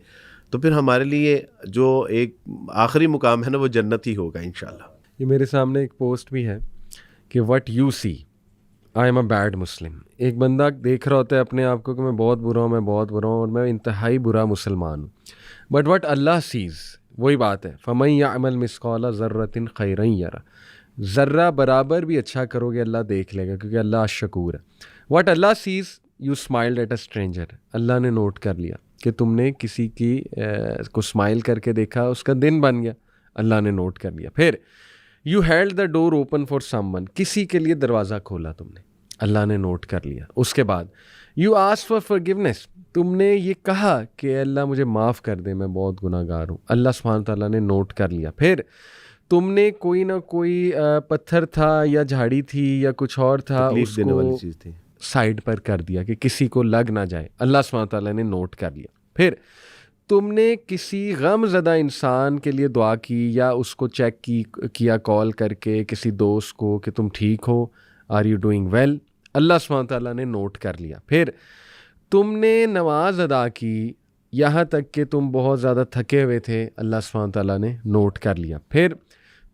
تو پھر ہمارے لیے جو ایک آخری مقام ہے نا وہ جنت ہی ہوگا انشاءاللہ. یہ میرے سامنے ایک پوسٹ بھی ہے کہ what you see I am a bad Muslim. ایک بندہ دیکھ رہا ہوتا ہے اپنے آپ کو کہ میں بہت برا ہوں, میں بہت برا ہوں, اور میں انتہائی برا مسلمان ہوں. بٹ وٹ اللہ سیز, وہی بات ہے, فَمَن يَعْمَلْ مِثْقَالَ ذَرَّةٍ خَيْرًا يَرَهُ, ذرہ برابر بھی اچھا کرو گے اللہ دیکھ لے گا, کیونکہ اللہ شکور ہے. وٹ اللہ says, you smiled at a stranger, اللہ نے نوٹ کر لیا کہ تم نے کسی کی کو اسمائل کر کے دیکھا, اس کا دن بن گیا, اللہ نے نوٹ کر لیا. پھر you held the door open for some one, کسی کے لیے دروازہ کھولا تم نے, اللہ نے نوٹ کر لیا. اس کے بعد یو آسک فار فارگیونیس, تم نے یہ کہا کہ اللہ مجھے معاف کر دے, میں بہت گناہ گار ہوں, اللہ سبحانہ تعالیٰ نے نوٹ کر لیا. پھر تم نے کوئی نہ کوئی پتھر تھا یا جھاڑی تھی یا کچھ اور تھا, اس کو سائڈ پر کر دیا کہ کسی کو لگ نہ جائے, اللہ سبحانہ تعالیٰ نے نوٹ کر لیا. پھر تم نے کسی غم زدہ انسان کے لیے دعا کی یا اس کو چیک کیا کال کر کے کسی دوست کو کہ تم ٹھیک ہو, آر یو ڈوئنگ ویل, اللہ سبحانہ تعالیٰ نے نوٹ کر لیا. پھر تم نے نماز ادا کی یہاں تک کہ تم بہت زیادہ تھکے ہوئے تھے, اللہ سبحانہ تعالیٰ نے نوٹ کر لیا. پھر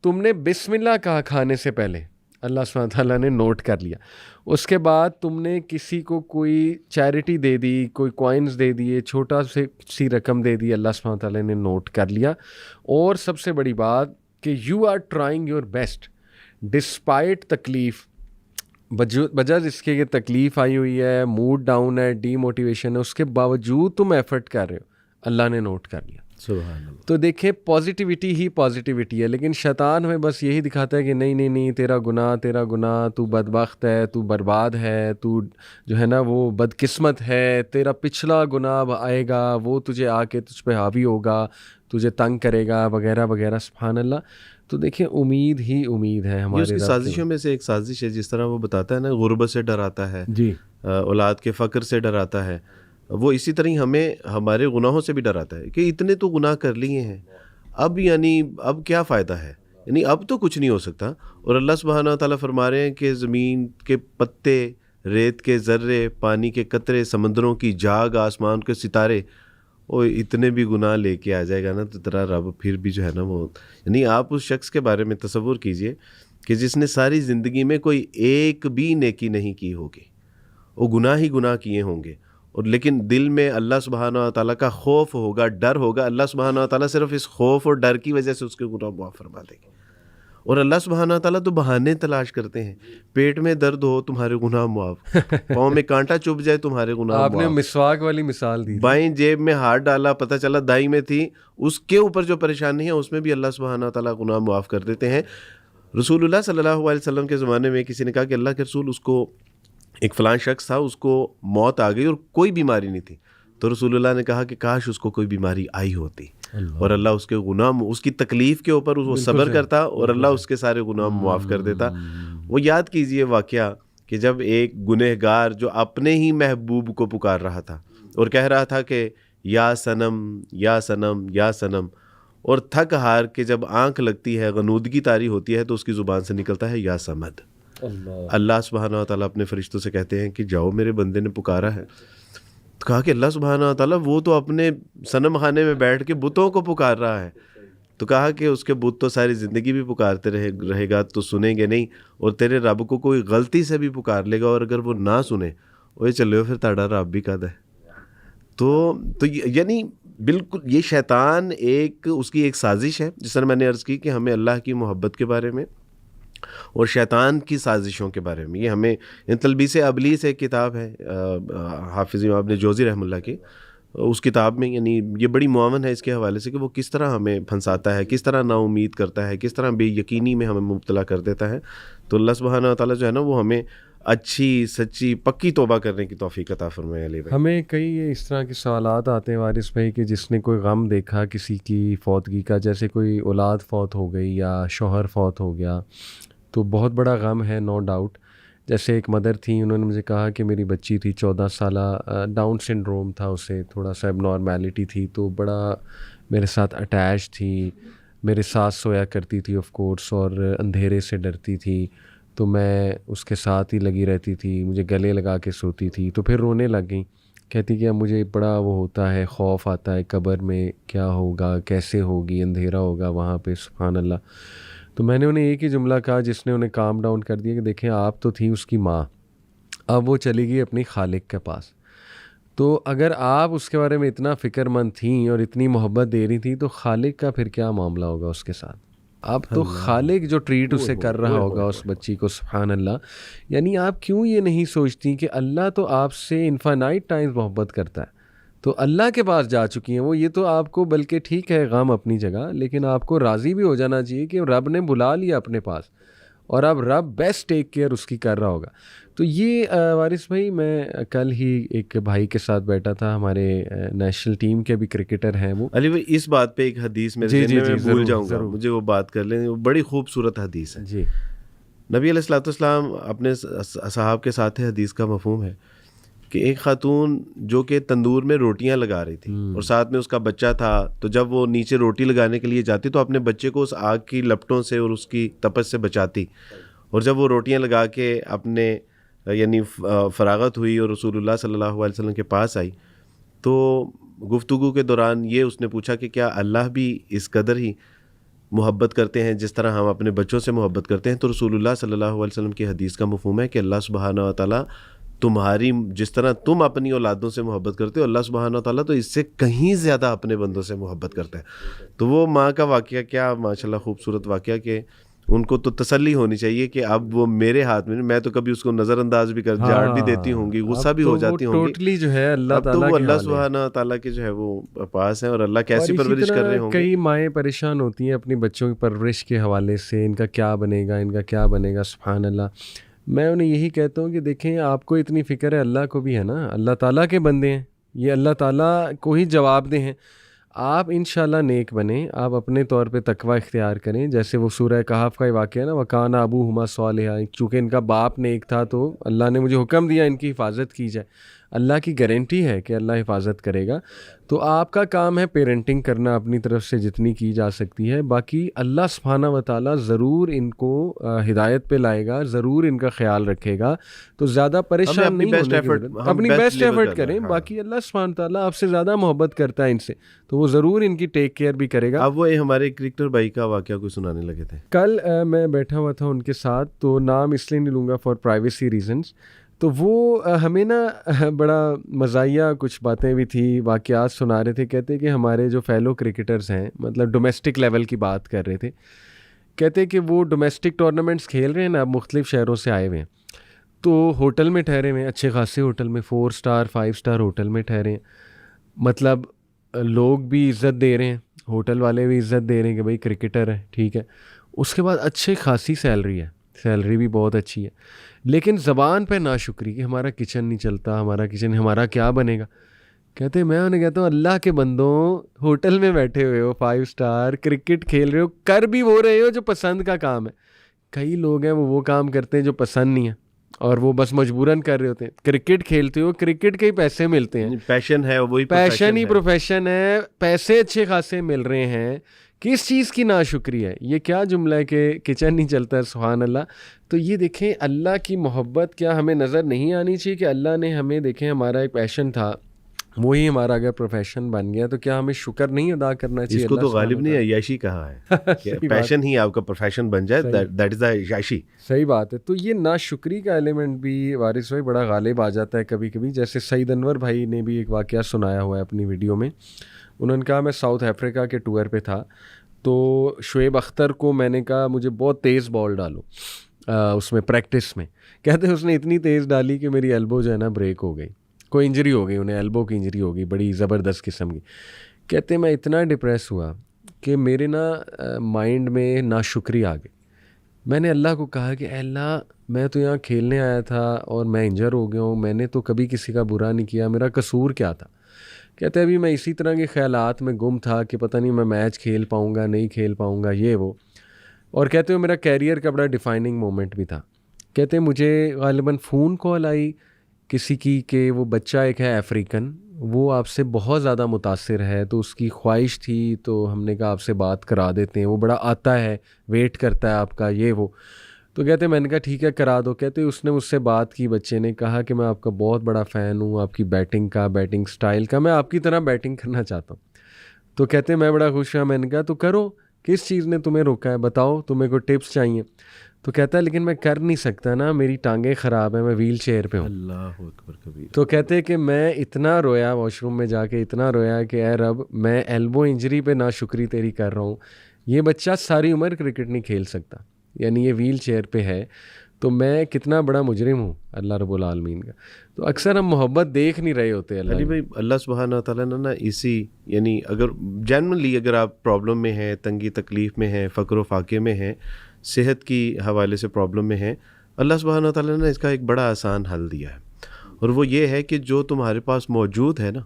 تم نے بسم اللہ کہا کھانے سے پہلے, اللہ سبحانہ تعالیٰ نے نوٹ کر لیا. اس کے بعد تم نے کسی کو کوئی چیریٹی دے دی, کوئی کوائنز دے دیے, چھوٹا سی رقم دے دی, اللہ سبحانہ تعالیٰ نے نوٹ کر لیا. اور سب سے بڑی بات کہ you are trying your best despite تکلیف, وجہ جس کے یہ تکلیف آئی ہوئی ہے, موڈ ڈاؤن ہے, ڈی موٹیویشن ہے, اس کے باوجود تم ایفرٹ کر رہے ہو, اللہ نے نوٹ کر لیا. سبحان اللہ. تو دیکھیں پازیٹیوٹی ہی پازیٹیوٹی ہے، لیکن شیطان ہمیں بس یہی دکھاتا ہے کہ نہیں نہیں نہیں، تیرا گناہ، تو بدبخت ہے، تو برباد ہے، تو جو ہے نا وہ بدقسمت ہے، تیرا پچھلا گناہ آئے گا، وہ تجھے آ کے تجھ پہ حاوی ہوگا، تجھے تنگ کرے گا وغیرہ وغیرہ. سبحان اللہ. تو دیکھیں امید ہی امید ہے یہ ہمارے اس کی سازشوں میں سے ایک سازش ہے، جس طرح وہ بتاتا ہے نا غربت سے ڈراتا ہے، جی اولاد کے فقر سے ڈراتا ہے، وہ اسی طرح ہمیں ہمارے گناہوں سے بھی ڈراتا ہے کہ اتنے تو گناہ کر لیے ہیں، اب اب کیا فائدہ ہے، اب تو کچھ نہیں ہو سکتا. اور اللہ سبحانہ و تعالیٰ فرما رہے ہیں کہ زمین کے پتے، ریت کے ذرے، پانی کے قطرے، سمندروں کی جاگ، آسمان کے ستارے، وہ اتنے بھی گناہ لے کے آ جائے گا نا تو تیرا رب پھر بھی جو ہے نا وہ، آپ اس شخص کے بارے میں تصور کیجئے کہ جس نے ساری زندگی میں کوئی ایک بھی نیکی نہیں کی ہوگی، وہ گناہ ہی گناہ کیے ہوں گے، اور لیکن دل میں اللہ سبحانہ و تعالیٰ کا خوف ہوگا، ڈر ہوگا. اللہ سبحانہ و تعالیٰ صرف اس خوف اور ڈر کی وجہ سے اس کے گناہ معاف فرما دیں گے. اور اللہ سبحانہ و تعالیٰ تو بہانے تلاش کرتے ہیں، پیٹ میں درد ہو تمہارے گناہ معاف، پاؤں میں کانٹا چبھ جائے تمہارے گناہ معاف. آپ نے مسواک والی مثال دی. بائیں جیب میں ہاتھ ڈالا، پتہ چلا دائیں میں تھی، اس کے اوپر جو پریشانی ہے اس میں بھی اللہ سبحانہ و تعالیٰ گناہ معاف کر دیتے ہیں. رسول اللہ صلی اللہ علیہ وسلم کے زمانے میں کسی نے کہا کہ اللہ کے رسول، اس کو ایک فلاں شخص تھا، اس کو موت آ گئی اور کوئی بیماری نہیں تھی. تو رسول اللہ نے کہا کہ کاش اس کو کوئی بیماری آئی ہوتی اور اللہ اس کے گناہ، اس کی تکلیف کے اوپر وہ صبر کرتا اور اللہ اس کے سارے گناہ معاف کر دیتا. وہ یاد کیجئے واقعہ کہ جب ایک گنہگار جو اپنے ہی محبوب کو پکار رہا تھا اور کہہ رہا تھا کہ یا صنم یا صنم یا صنم، اور تھک ہار کے جب آنکھ لگتی ہے، غنودگی طاری ہوتی ہے، تو اس کی زبان سے نکلتا ہے یا صمد. اللہ سبحانہ و تعالیٰ اپنے فرشتوں سے کہتے ہیں کہ جاؤ، میرے بندے نے پکارا ہے. تو کہا کہ اللہ سبحانہ و تعالیٰ وہ تو اپنے صنم خانے میں بیٹھ کے بتوں کو پکار رہا ہے. تو کہا کہ اس کے بت تو ساری زندگی بھی پکارتے رہے گا تو سنیں گے نہیں، اور تیرے رب کو کوئی غلطی سے بھی پکار لے گا اور اگر وہ نہ سنے، وہ چلے پھر تاڑا رب بھی کد ہے. تو یعنی بالکل یہ شیطان اس کی ایک سازش ہے، جس طرح میں نے عرض کی کہ ہمیں اللہ کی محبت کے بارے میں اور شیطان کی سازشوں کے بارے میں، یہ ہمیں تلبیس ابلیس ایک کتاب ہے حافظ امام ابن جوزی رحمہ اللہ کی، اس کتاب میں یعنی یہ بڑی معاون ہے اس کے حوالے سے کہ وہ کس طرح ہمیں پھنساتا ہے، کس طرح نا امید کرتا ہے، کس طرح بے یقینی میں ہمیں مبتلا کر دیتا ہے. تو اللہ سبحانہ و تعالیٰ جو ہے نا وہ ہمیں اچھی سچی پکی توبہ کرنے کی توفیق عطا فرمائے. علی بھائی، ہمیں کئی اس طرح کے سوالات آتے ہیں وارث بھائی کہ جس نے کوئی غم دیکھا کسی کی فوتگی کا، جیسے کوئی اولاد فوت ہو گئی یا شوہر فوت ہو گیا، تو بہت بڑا غم ہے نو ڈاؤٹ. جیسے ایک مدر تھیں، انہوں نے مجھے کہا کہ میری بچی تھی 14 سالہ، ڈاؤن سنڈروم تھا، اسے تھوڑا سا اب نارمیلٹی تھی، تو بڑا میرے ساتھ اٹیچ تھی، میرے ساتھ سویا کرتی تھی آف کورس، اور اندھیرے سے ڈرتی تھی، تو میں اس کے ساتھ ہی لگی رہتی تھی، مجھے گلے لگا کے سوتی تھی. تو پھر رونے لگ گئی، کہتی کہ اب مجھے بڑا وہ ہوتا ہے، خوف آتا ہے قبر میں کیا ہوگا، کیسے ہوگی، اندھیرا ہوگا وہاں پہ. سبحان اللہ. تو میں نے انہیں ایک ہی جملہ کہا جس نے انہیں کام ڈاؤن کر دیا کہ دیکھیں آپ تو تھیں اس کی ماں، اب وہ چلی گئی اپنی خالق کے پاس. تو اگر آپ اس کے بارے میں اتنا فکر مند تھیں اور اتنی محبت دے رہی تھیں تو خالق کا پھر کیا معاملہ ہوگا اس کے ساتھ. اب تو خالق جو ٹریٹ اسے کر رہا ہوگا اس بچی کو. سبحان اللہ. یعنی آپ کیوں یہ نہیں سوچتی کہ اللہ تو آپ سے انفینائٹ ٹائمز محبت کرتا ہے، تو اللہ کے پاس جا چکی ہیں وہ. یہ تو آپ کو بلکہ ٹھیک ہے غم اپنی جگہ، لیکن آپ کو راضی بھی ہو جانا چاہیے کہ رب نے بلا لیا اپنے پاس اور اب رب بیسٹ ٹیک کیئر اس کی کر رہا ہوگا. تو یہ وارث بھائی، میں کل ہی ایک بھائی کے ساتھ بیٹھا تھا، ہمارے نیشنل ٹیم کے بھی کرکٹر ہیں وہ. علی بھائی اس بات پہ ایک حدیث میں بھول جاؤں گا، مجھے وہ بات کر لیں، بڑی خوبصورت حدیث ہے. جی، نبی علیہ الصلوۃ والسلام اپنے صحاب کے ساتھ حدیث کا مفہوم ہے کہ ایک خاتون جو کہ تندور میں روٹیاں لگا رہی تھی اور ساتھ میں اس کا بچہ تھا، تو جب وہ نیچے روٹی لگانے کے لیے جاتی تو اپنے بچے کو اس آگ کی لپٹوں سے اور اس کی تپش سے بچاتی، اور جب وہ روٹیاں لگا کے اپنے یعنی فراغت ہوئی اور رسول اللہ صلی اللہ علیہ وسلم کے پاس آئی تو گفتگو کے دوران یہ اس نے پوچھا کہ کیا اللہ بھی اس قدر ہی محبت کرتے ہیں جس طرح ہم اپنے بچوں سے محبت کرتے ہیں؟ تو رسول اللہ صلی اللہ علیہ وسلم کی حدیث کا مفہوم ہے کہ اللہ سبحانہ و تعالیٰ تمہاری جس طرح تم اپنی اولادوں سے محبت کرتے ہو، اللہ سبحانہ و تعالیٰ تو اس سے کہیں زیادہ اپنے بندوں سے محبت کرتا ہے. تو وہ ماں کا واقعہ کیا ماشاءاللہ خوبصورت واقعہ کہ ان کو تو تسلی ہونی چاہیے کہ اب وہ میرے ہاتھ میں، میں تو کبھی اس کو نظر انداز بھی کر جھاڑ بھی دیتی ہوں گی، غصہ بھی ہو جاتی ہوں گی، ٹوٹلی جو ہے اللہ اب تو تعالیٰ وہ کے اللہ حال ہے۔ سبحانہ تعالیٰ کے جو ہے وہ پاس ہیں، اور اللہ کیسی اور اسی پرورش کر رہے طرح ہوں گے۔ کئی مائیں پریشان ہوتی ہیں اپنی بچوں کی پرورش کے حوالے سے، ان کا کیا بنے گا، ان کا کیا بنے گا، سبحان اللہ۔ میں انہیں یہی کہتا ہوں کہ دیکھیں آپ کو اتنی فکر ہے، اللہ کو بھی ہے نا، اللہ تعالیٰ کے بندے ہیں، یہ اللہ تعالیٰ کو ہی جواب دہ ہیں۔ آپ انشاءاللہ نیک بنیں، آپ اپنے طور پہ تقوی اختیار کریں، جیسے وہ سورہ کہف کا ہی واقعہ ہے نا، وَكَانَ أَبُوهُمَا صَالِحًا، چونکہ ان کا باپ نیک تھا تو اللہ نے مجھے حکم دیا ان کی حفاظت کی جائے۔ اللہ کی گارنٹی ہے کہ اللہ حفاظت کرے گا، تو آپ کا کام ہے پیرنٹنگ کرنا اپنی طرف سے جتنی کی جا سکتی ہے، باقی اللہ سبحانہ و تعالیٰ ضرور ان کو ہدایت پہ لائے گا، ضرور ان کا خیال رکھے گا، تو زیادہ پریشان نہیں ہونے کی ضرورت، اپنی بیسٹ ایفرٹ کریں، باقی اللہ سبحانہ تعالیٰ آپ سے زیادہ محبت کرتا ہے ان سے، تو وہ ضرور ان کی ٹیک کیئر بھی کرے گا۔ اب وہ ہمارے کرکٹر بھائی کا واقعہ کوئی سنانے لگے تھے کل میں بیٹھا ہوا تھا ان کے ساتھ، تو نام اس لیے نہیں لوں گا فار پرائیویسی ریزنز، تو وہ ہمیں نا بڑا مزاحیہ کچھ باتیں بھی تھی، واقعات سنا رہے تھے، کہتے کہ ہمارے جو فیلو کرکٹرز ہیں، مطلب ڈومیسٹک لیول کی بات کر رہے تھے، کہتے کہ وہ ڈومیسٹک ٹورنامنٹس کھیل رہے ہیں نا، اب مختلف شہروں سے آئے ہوئے ہیں، تو ہوٹل میں ٹھہرے ہوئے ہیں، اچھے خاصے ہوٹل میں، 4 اسٹار 5 اسٹار ہوٹل میں ٹھہرے ہیں، مطلب لوگ بھی عزت دے رہے ہیں، ہوٹل والے بھی عزت دے رہے ہیں کہ بھائی کرکٹر ہے، ٹھیک ہے، اس کے بعد اچھے خاصی سیلری ہے، سیلری بھی بہت اچھی ہے، لیکن زبان پہ ناشکری کہ ہمارا کچن نہیں چلتا، ہمارا کچن، ہمارا کیا بنے گا۔ کہتے میں انہیں کہتا ہوں اللہ کے بندوں، ہوٹل میں بیٹھے ہوئے ہو 5 اسٹار، کرکٹ کھیل رہے ہو، کر بھی وہ رہے ہو جو پسند کا کام ہے۔ کئی لوگ ہیں وہ کام کرتے ہیں جو پسند نہیں ہے، اور وہ بس مجبوراً کر رہے ہوتے ہیں۔ کرکٹ کھیلتے ہو، کرکٹ کے ہی پیسے ملتے ہیں، پیشن ہے، وہی پیشن ہی پروفیشن ہے، پیسے اچھے خاصے مل رہے ہیں، کس چیز کی ناشکری ہے؟ یہ کیا جملہ ہے کہ کچن نہیں چلتا ہے، سبحان اللہ۔ تو یہ دیکھیں اللہ کی محبت کیا ہمیں نظر نہیں آنی چاہیے کہ اللہ نے ہمیں، دیکھیں ہمارا ایک پیشن تھا، وہی ہمارا اگر پروفیشن بن گیا، تو کیا ہمیں شکر نہیں ادا کرنا چاہیے؟ اس کو تو غالب نے عیاشی کہا ہے کہ پیشن ہی آپ کا پروفیشن بن جائے، دیٹ از عیاشی۔ صحیح بات ہے۔ تو یہ ناشکری کا ایلیمنٹ بھی وارث بھائی بڑا غالب آ جاتا ہے کبھی کبھی، جیسے سعید انور بھائی نے بھی ایک واقعہ سنایا ہوا ہے اپنی ویڈیو میں، انہوں نے کہا میں ساؤتھ افریقہ کے ٹور پہ تھا، تو شعیب اختر کو میں نے کہا مجھے بہت تیز بال ڈالو اس میں پریکٹس میں، کہتے ہیں اس نے اتنی تیز ڈالی کہ میری ایلبو جو ہے نا بریک ہو گئی، کوئی انجری ہو گئی، انہیں ایلبو کی انجری ہو گئی بڑی زبردست قسم کی۔ کہتے میں اتنا ڈپریس ہوا کہ میرے نا مائنڈ میں ناشکری آ گئی، میں نے اللہ کو کہا کہ اے اللہ میں تو یہاں کھیلنے آیا تھا اور میں انجر ہو گیا ہوں، میں نے تو کبھی کسی کا برا نہیں کیا، میرا قصور کیا تھا؟ کہتے ابھی میں اسی طرح کے خیالات میں گم تھا کہ پتہ نہیں میں میچ کھیل پاؤں گا نہیں کھیل پاؤں گا، یہ وہ، اور کہتے ہوئے میرا کیریئر کا بڑا ڈیفائننگ مومنٹ بھی تھا۔ کہتے مجھے غالباً فون کال آئی کسی کی کہ وہ بچہ ایک ہے افریقن، وہ آپ سے بہت زیادہ متاثر ہے، تو اس کی خواہش تھی، تو ہم نے کہا آپ سے بات کرا دیتے ہیں، وہ بڑا آتا ہے، ویٹ کرتا ہے آپ کا، یہ وہ۔ تو کہتے میں نے کہا ٹھیک ہے کرا دو۔ کہتے اس نے مجھ سے بات کی، بچے نے کہا کہ میں آپ کا بہت بڑا فین ہوں، آپ کی بیٹنگ کا، بیٹنگ سٹائل کا، میں آپ کی طرح بیٹنگ کرنا چاہتا ہوں۔ تو کہتے میں بڑا خوش ہوا، میں نے کہا تو کرو، کس چیز نے تمہیں روکا ہے، بتاؤ تمہیں کوئی ٹپس چاہیے؟ تو کہتا ہے لیکن میں کر نہیں سکتا نا، میری ٹانگیں خراب ہیں، میں ویل چیئر پہ ہوں۔ اللہ اکبر کبیر۔ تو کہتے کہ میں اتنا رویا واش روم میں جا کے، اتنا رویا کہ اے رب میں ایلبو انجری پہ ناشکری تیری کر رہا ہوں، یہ بچہ ساری عمر کرکٹ نہیں کھیل سکتا، یعنی یہ ویل چیئر پہ ہے، تو میں کتنا بڑا مجرم ہوں اللہ رب العالمین کا۔ تو اکثر ہم محبت دیکھ نہیں رہے ہوتے اللہ علی بھائی، اللہ سبحانہ تعالیٰ نے نا اسی، یعنی اگر جنرلی اگر آپ پرابلم میں ہیں، تنگی تکلیف میں ہیں، فقر و فاقے میں ہیں، صحت کی حوالے سے پرابلم میں ہیں، اللہ سبحانہ تعالیٰ نے اس کا ایک بڑا آسان حل دیا ہے، اور وہ یہ ہے کہ جو تمہارے پاس موجود ہے نا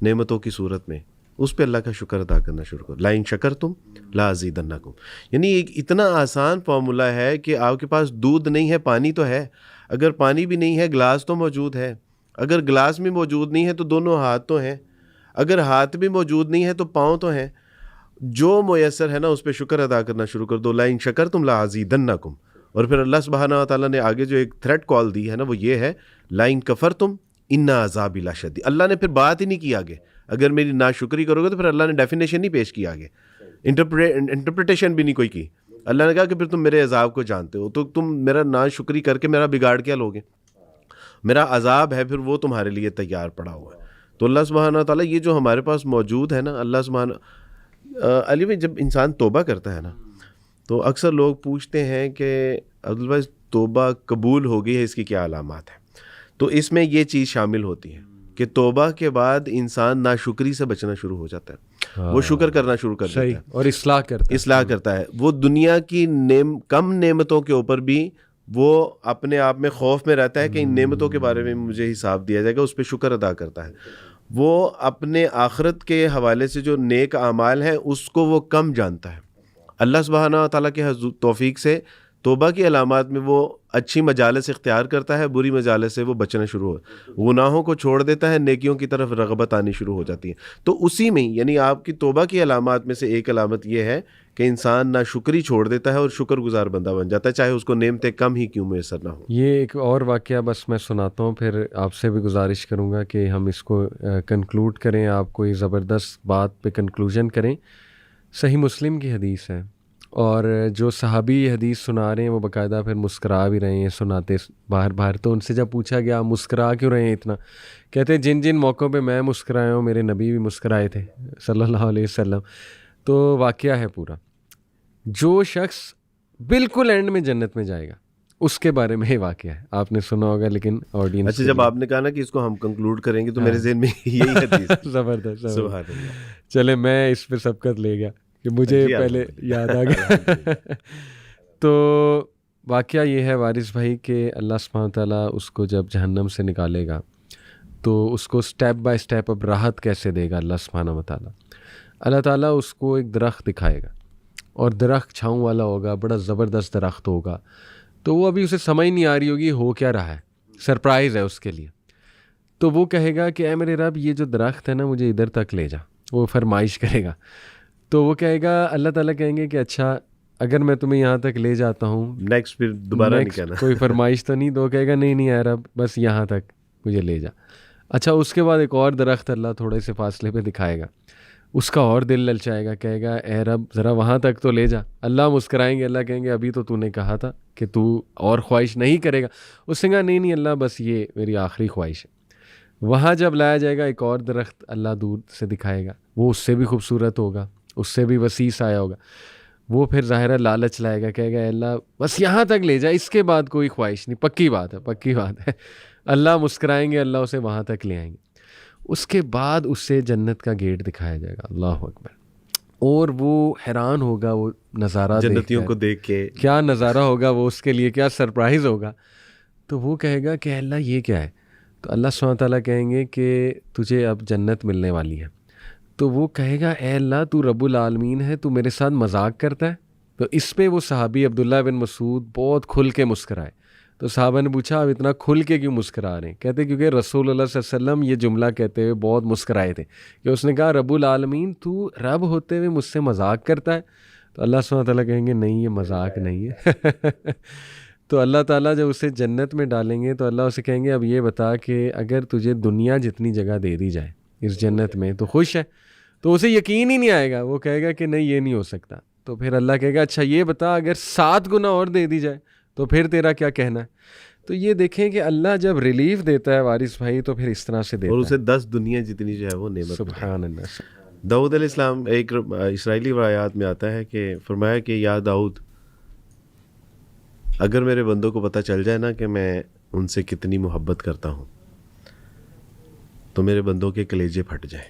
نعمتوں کی صورت میں، اس پہ اللہ کا شکر ادا کرنا شروع کرو۔ لَئِن شَكَرْتُمْ لَأَزِيدَنَّكُمْ، یعنی ایک اتنا آسان فارمولہ ہے کہ آپ کے پاس دودھ نہیں ہے، پانی تو ہے، اگر پانی بھی نہیں ہے گلاس تو موجود ہے، اگر گلاس بھی موجود نہیں ہے تو دونوں ہاتھ تو ہیں، اگر ہاتھ بھی موجود نہیں ہے تو پاؤں تو ہیں، جو میسر ہے نا اس پہ شکر ادا کرنا شروع کر دو۔ لَئِن شَكَرْتُمْ لَأَزِيدَنَّكُمْ، اور پھر اللہ سبحانہ تعالیٰ نے آگے جو ایک تھریٹ کال دی ہے نا وہ یہ ہے لَئِن كَفَرْتُمْ إِنَّ عَذَابِي لَشَدِيدٌ۔ اللہ نے پھر بات ہی نہیں کی آگے، اگر میری ناشکری کرو گے تو پھر اللہ نے ڈیفینیشن نہیں پیش کی آگے، انٹرپریٹیشن بھی نہیں کوئی کی۔ اللہ نے کہا کہ پھر تم میرے عذاب کو جانتے ہو، تو تم میرا ناشکری کر کے میرا بگاڑ کیا لوگے؟ میرا عذاب ہے پھر وہ تمہارے لیے تیار پڑا ہوا ہے۔ تو اللہ سبحانہ تعالیٰ یہ جو ہمارے پاس موجود ہے نا، اللہ سبحانہ علی بھائی جب انسان توبہ کرتا ہے نا، تو اکثر لوگ پوچھتے ہیں کہ عبدالباز توبہ قبول ہو گئی ہے، اس کی کیا علامات ہیں؟ تو اس میں یہ چیز شامل ہوتی ہے کہ توبہ کے بعد انسان ناشکری سے بچنا شروع ہو جاتا ہے، وہ شکر کرنا شروع کر دیتا ہے اور اصلاح کرتا ہے. وہ دنیا کی کم نعمتوں کے اوپر بھی وہ اپنے آپ میں خوف میں رہتا ہے کہ ان نعمتوں کے بارے میں مجھے حساب دیا جائے گا، اس پہ شکر ادا کرتا ہے. وہ اپنے آخرت کے حوالے سے جو نیک اعمال ہیں اس کو وہ کم جانتا ہے. اللہ سبحانہ و تعالیٰ کے توفیق سے توبہ کی علامات میں وہ اچھی مجالس اختیار کرتا ہے، بری مجالس سے وہ بچنا شروع ہو، گناہوں کو چھوڑ دیتا ہے، نیکیوں کی طرف رغبت آنی شروع ہو جاتی ہے. تو اسی میں یعنی آپ کی توبہ کی علامات میں سے ایک علامت یہ ہے کہ انسان ناشکری چھوڑ دیتا ہے اور شکر گزار بندہ بن جاتا ہے، چاہے اس کو نعمتیں کم ہی کیوں میسر نہ ہو. یہ ایک اور واقعہ بس میں سناتا ہوں، پھر آپ سے بھی گزارش کروں گا کہ ہم اس کو کنکلوڈ کریں، آپ کوئی زبردست بات پہ کنکلوژن کریں. صحیح مسلم کی حدیث ہے، اور جو صحابی یہ حدیث سنا رہے ہیں وہ باقاعدہ پھر مسکرا بھی رہے ہیں سناتے باہر. تو ان سے جب پوچھا گیا آپ مسکرا کیوں رہے ہیں اتنا، کہتے ہیں جن جن موقعوں پہ میں مسکرایا ہوں میرے نبی بھی مسکرائے تھے صلی اللہ علیہ وسلم. تو واقعہ ہے پورا، جو شخص بالکل اینڈ میں جنت میں جائے گا اس کے بارے میں یہ واقعہ ہے، آپ نے سنا ہوگا لیکن آڈینس. اچھا، جب آپ نے کہا نا کہ اس کو ہم کنکلوڈ کریں گے تو میرے ذہن میں یہی حدیث زبردست. سبحان اللہ. چلے میں اس پہ سبقت لے گیا کہ مجھے پہلے یاد آ گیا. تو واقعہ یہ ہے وارث بھائی کہ اللہ سبحانہ تعالیٰ اس کو جب جہنم سے نکالے گا تو اس کو سٹیپ بائی سٹیپ اب راحت کیسے دے گا اللہ سبحانہ تعالیٰ. اللہ تعالیٰ اس کو ایک درخت دکھائے گا، اور درخت چھاؤں والا ہوگا، بڑا زبردست درخت ہوگا. تو وہ ابھی اسے سمجھ نہیں آ رہی ہوگی ہو کیا رہا ہے، سرپرائز ہے اس کے لیے. تو وہ کہے گا کہ اے میرے رب یہ جو درخت ہے نا مجھے ادھر تک لے جا، وہ فرمائش کرے گا. تو وہ کہے گا، اللہ تعالیٰ کہیں گے کہ اچھا اگر میں تمہیں یہاں تک لے جاتا ہوں نیکسٹ پھر دوبارہ نہیں کہنا، کوئی فرمائش تو نہیں. تو کہے گا نہیں اے رب بس یہاں تک مجھے لے جا. اچھا اس کے بعد ایک اور درخت اللہ تھوڑے سے فاصلے پہ دکھائے گا، اس کا اور دل للچائے گا، کہے گا اے رب ذرا وہاں تک تو لے جا. اللہ مسکرائیں گے، اللہ کہیں گے ابھی تو نے کہا تھا کہ تو اور خواہش نہیں کرے گا. اس نے کہا نہیں اللہ بس یہ میری آخری خواہش ہے. وہاں جب لایا جائے گا ایک اور درخت اللہ دور سے دکھائے گا، وہ اس سے بھی خوبصورت ہوگا، اس سے بھی وسیع سایہ ہوگا. وہ پھر ظاہرہ لالچ لائے گا، کہے گا اے اللہ بس یہاں تک لے جا، اس کے بعد کوئی خواہش نہیں، پکی بات ہے. اللہ مسکرائیں گے، اللہ اسے وہاں تک لے آئیں گے. اس کے بعد اس سے جنت کا گیٹ دکھایا جائے گا، اللہ اکبر. اور وہ حیران ہوگا وہ نظارہ جنتیوں کو دیکھ کے، کیا نظارہ ہوگا وہ اس کے لیے، کیا سرپرائز ہوگا. تو وہ کہے گا کہ اللہ یہ کیا ہے. تو اللہ سبحانہ تعالیٰ کہیں گے کہ تجھے اب جنت ملنے والی ہے. تو وہ کہے گا اے اللہ تو رب العالمین ہے، تو میرے ساتھ مذاق کرتا ہے. تو اس پہ وہ صحابی عبداللہ بن مسعود بہت کھل کے مسکرائے. تو صحابہ نے پوچھا آپ اتنا کھل کے کیوں مسکرا رہے ہیں؟ کہتے کیونکہ رسول اللہ صلی اللہ علیہ وسلم یہ جملہ کہتے ہوئے بہت مسکرائے تھے کہ اس نے کہا رب العالمین تو رب ہوتے ہوئے مجھ سے مذاق کرتا ہے. تو اللہ سبحانہ تعالیٰ کہیں گے نہیں یہ مذاق نہیں ہے. تو اللہ تعالیٰ جب اسے جنت میں ڈالیں گے تو اللہ اسے کہیں گے اب یہ بتا کہ اگر تجھے دنیا جتنی جگہ دے دی جائے اس جنت میں تو خوش ہے. تو اسے یقین ہی نہیں آئے گا، وہ کہے گا کہ نہیں یہ نہیں ہو سکتا. تو پھر اللہ کہے گا اچھا یہ بتا اگر 7 گنا اور دے دی جائے تو پھر تیرا کیا کہنا ہے. تو یہ دیکھیں کہ اللہ جب ریلیف دیتا ہے وارث بھائی تو پھر اس طرح سے دیتا ہے، اور اسے 10 دنیا جتنی جو ہے وہ نعمت. سبحان اللہ. داؤد علیہ السلام ایک اسرائیلی روایات میں آتا ہے کہ فرمایا کہ یا داؤد اگر میرے بندوں کو پتہ چل جائے نا کہ میں ان سے کتنی محبت کرتا ہوں تو میرے بندوں کے کلیجے پھٹ جائیں.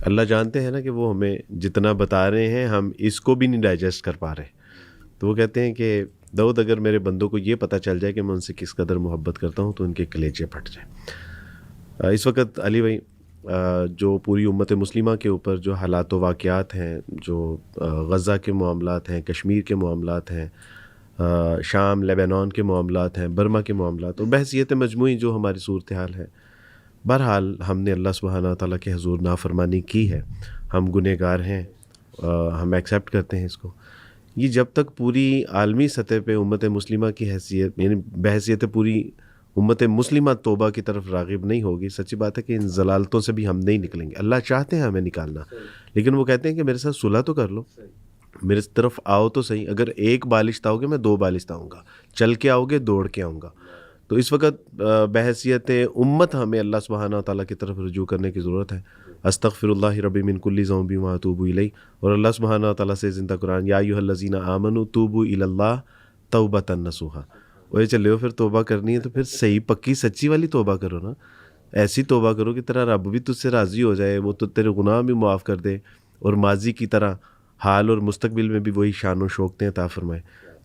اللہ جانتے ہیں نا کہ وہ ہمیں جتنا بتا رہے ہیں ہم اس کو بھی نہیں ڈائجسٹ کر پا رہے. تو وہ کہتے ہیں کہ داؤد اگر میرے بندوں کو یہ پتہ چل جائے کہ میں ان سے کس قدر محبت کرتا ہوں تو ان کے کلیجے پھٹ جائیں. اس وقت علی بھائی جو پوری امت مسلمہ کے اوپر جو حالات و واقعات ہیں، جو غزہ کے معاملات ہیں، کشمیر کے معاملات ہیں، شام لیبنان کے معاملات ہیں، برما کے معاملات، اور بحثیت مجموعی جو ہماری صورتحال ہے، بہرحال ہم نے اللہ سبحانہ تعالیٰ کے حضور نافرمانی کی ہے، ہم گنہگار ہیں، ہم ایکسیپٹ کرتے ہیں اس کو. یہ جب تک پوری عالمی سطح پہ امت مسلمہ کی حیثیت یعنی بحیثیت پوری امت مسلمہ توبہ کی طرف راغب نہیں ہوگی، سچی بات ہے کہ ان ضلالتوں سے بھی ہم نہیں نکلیں گے. اللہ چاہتے ہیں ہمیں نکالنا، لیکن وہ کہتے ہیں کہ میرے ساتھ صلح تو کر لو، میرے طرف آؤ تو صحیح. اگر 1 بالشت آؤ گے میں 2 بالشت آؤں گا، چل کے آؤ گے دوڑ کے آؤں گا. تو اس وقت بحیثیت امت ہمیں اللہ سبحانہ تعالیٰ کی طرف رجوع کرنے کی ضرورت ہے. استغفراللہ ربی من کل ذنب واتوب الیہ، اور اللہ سبحانہ و تعالیٰ سے زندہ قرآن یا ایھا الذین آمنوا توبوا الی اللہ توبۃ نصوحا۔ وہ یہ چلے ہو پھر توبہ کرنی ہے تو پھر صحیح پکی سچی والی توبہ کرو نا، ایسی توبہ کرو کہ تیرا رب بھی تجھ سے راضی ہو جائے، وہ تو تیرے گناہ بھی معاف کر دے، اور ماضی کی طرح حال اور مستقبل میں بھی وہی شان و شوقتیں عطا فرمائے۔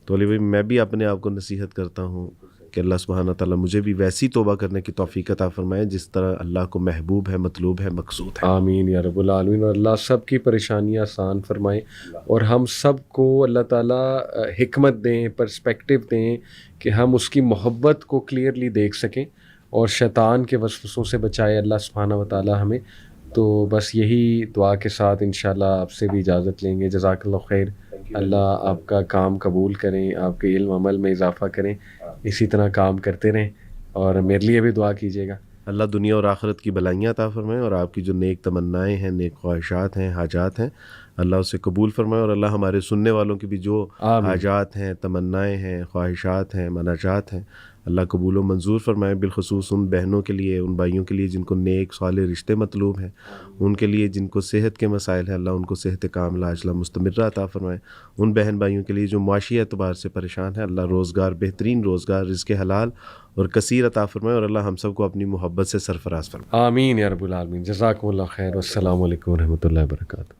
تو علی بھائی میں بھی اپنے آپ کو نصیحت کرتا ہوں کہ اللہ سبحانہ تعالیٰ مجھے بھی ویسی توبہ کرنے کی توفیق عطا فرمائے جس طرح اللہ کو محبوب ہے، مطلوب ہے، مقصود ہے۔ آمین یا رب العالمین، اور اللہ سب کی پریشانیاں آسان فرمائے، اور ہم سب کو اللہ تعالیٰ حکمت دیں، پرسپیکٹیو دیں کہ ہم اس کی محبت کو کلیئرلی دیکھ سکیں، اور شیطان کے وسوسوں سے بچائے اللہ سبحانہ و تعالیٰ ہمیں۔ تو بس یہی دعا کے ساتھ انشاءاللہ آپ سے بھی اجازت لیں گے۔ جزاک اللہ خیر، اللہ آپ کا کام قبول کریں، آپ کے علم عمل میں اضافہ کریں، اسی طرح کام کرتے رہیں، اور میرے لیے بھی دعا کیجیے گا۔ اللہ دنیا اور آخرت کی بلائیاں عطا فرمائے، اور آپ کی جو نیک تمنائیں ہیں، نیک خواہشات ہیں، حاجات ہیں، اللہ اسے قبول فرمائے، اور اللہ ہمارے سننے والوں کی بھی جو حاجات ہیں، تمنائیں ہیں، خواہشات ہیں، مناجات ہیں، اللہ قبول و منظور فرمائے، بالخصوص ان بہنوں کے لیے، ان بھائیوں کے لیے جن کو نیک صالح رشتے مطلوب ہیں، ان کے لیے جن کو صحت کے مسائل ہیں، اللہ ان کو صحت کاملہ عاجلہ مستمرہ عطا فرمائے، ان بہن بھائیوں کے لیے جو معاشی اعتبار سے پریشان ہیں، اللہ روزگار، بہترین روزگار، رزق حلال اور کثیر عطا فرمائے، اور اللہ ہم سب کو اپنی محبت سے سرفراز فرمائے۔ آمین یا رب العالمین۔ جزاکم اللہ خیر، والسلام علیکم ورحمۃ اللہ وبرکاتہ۔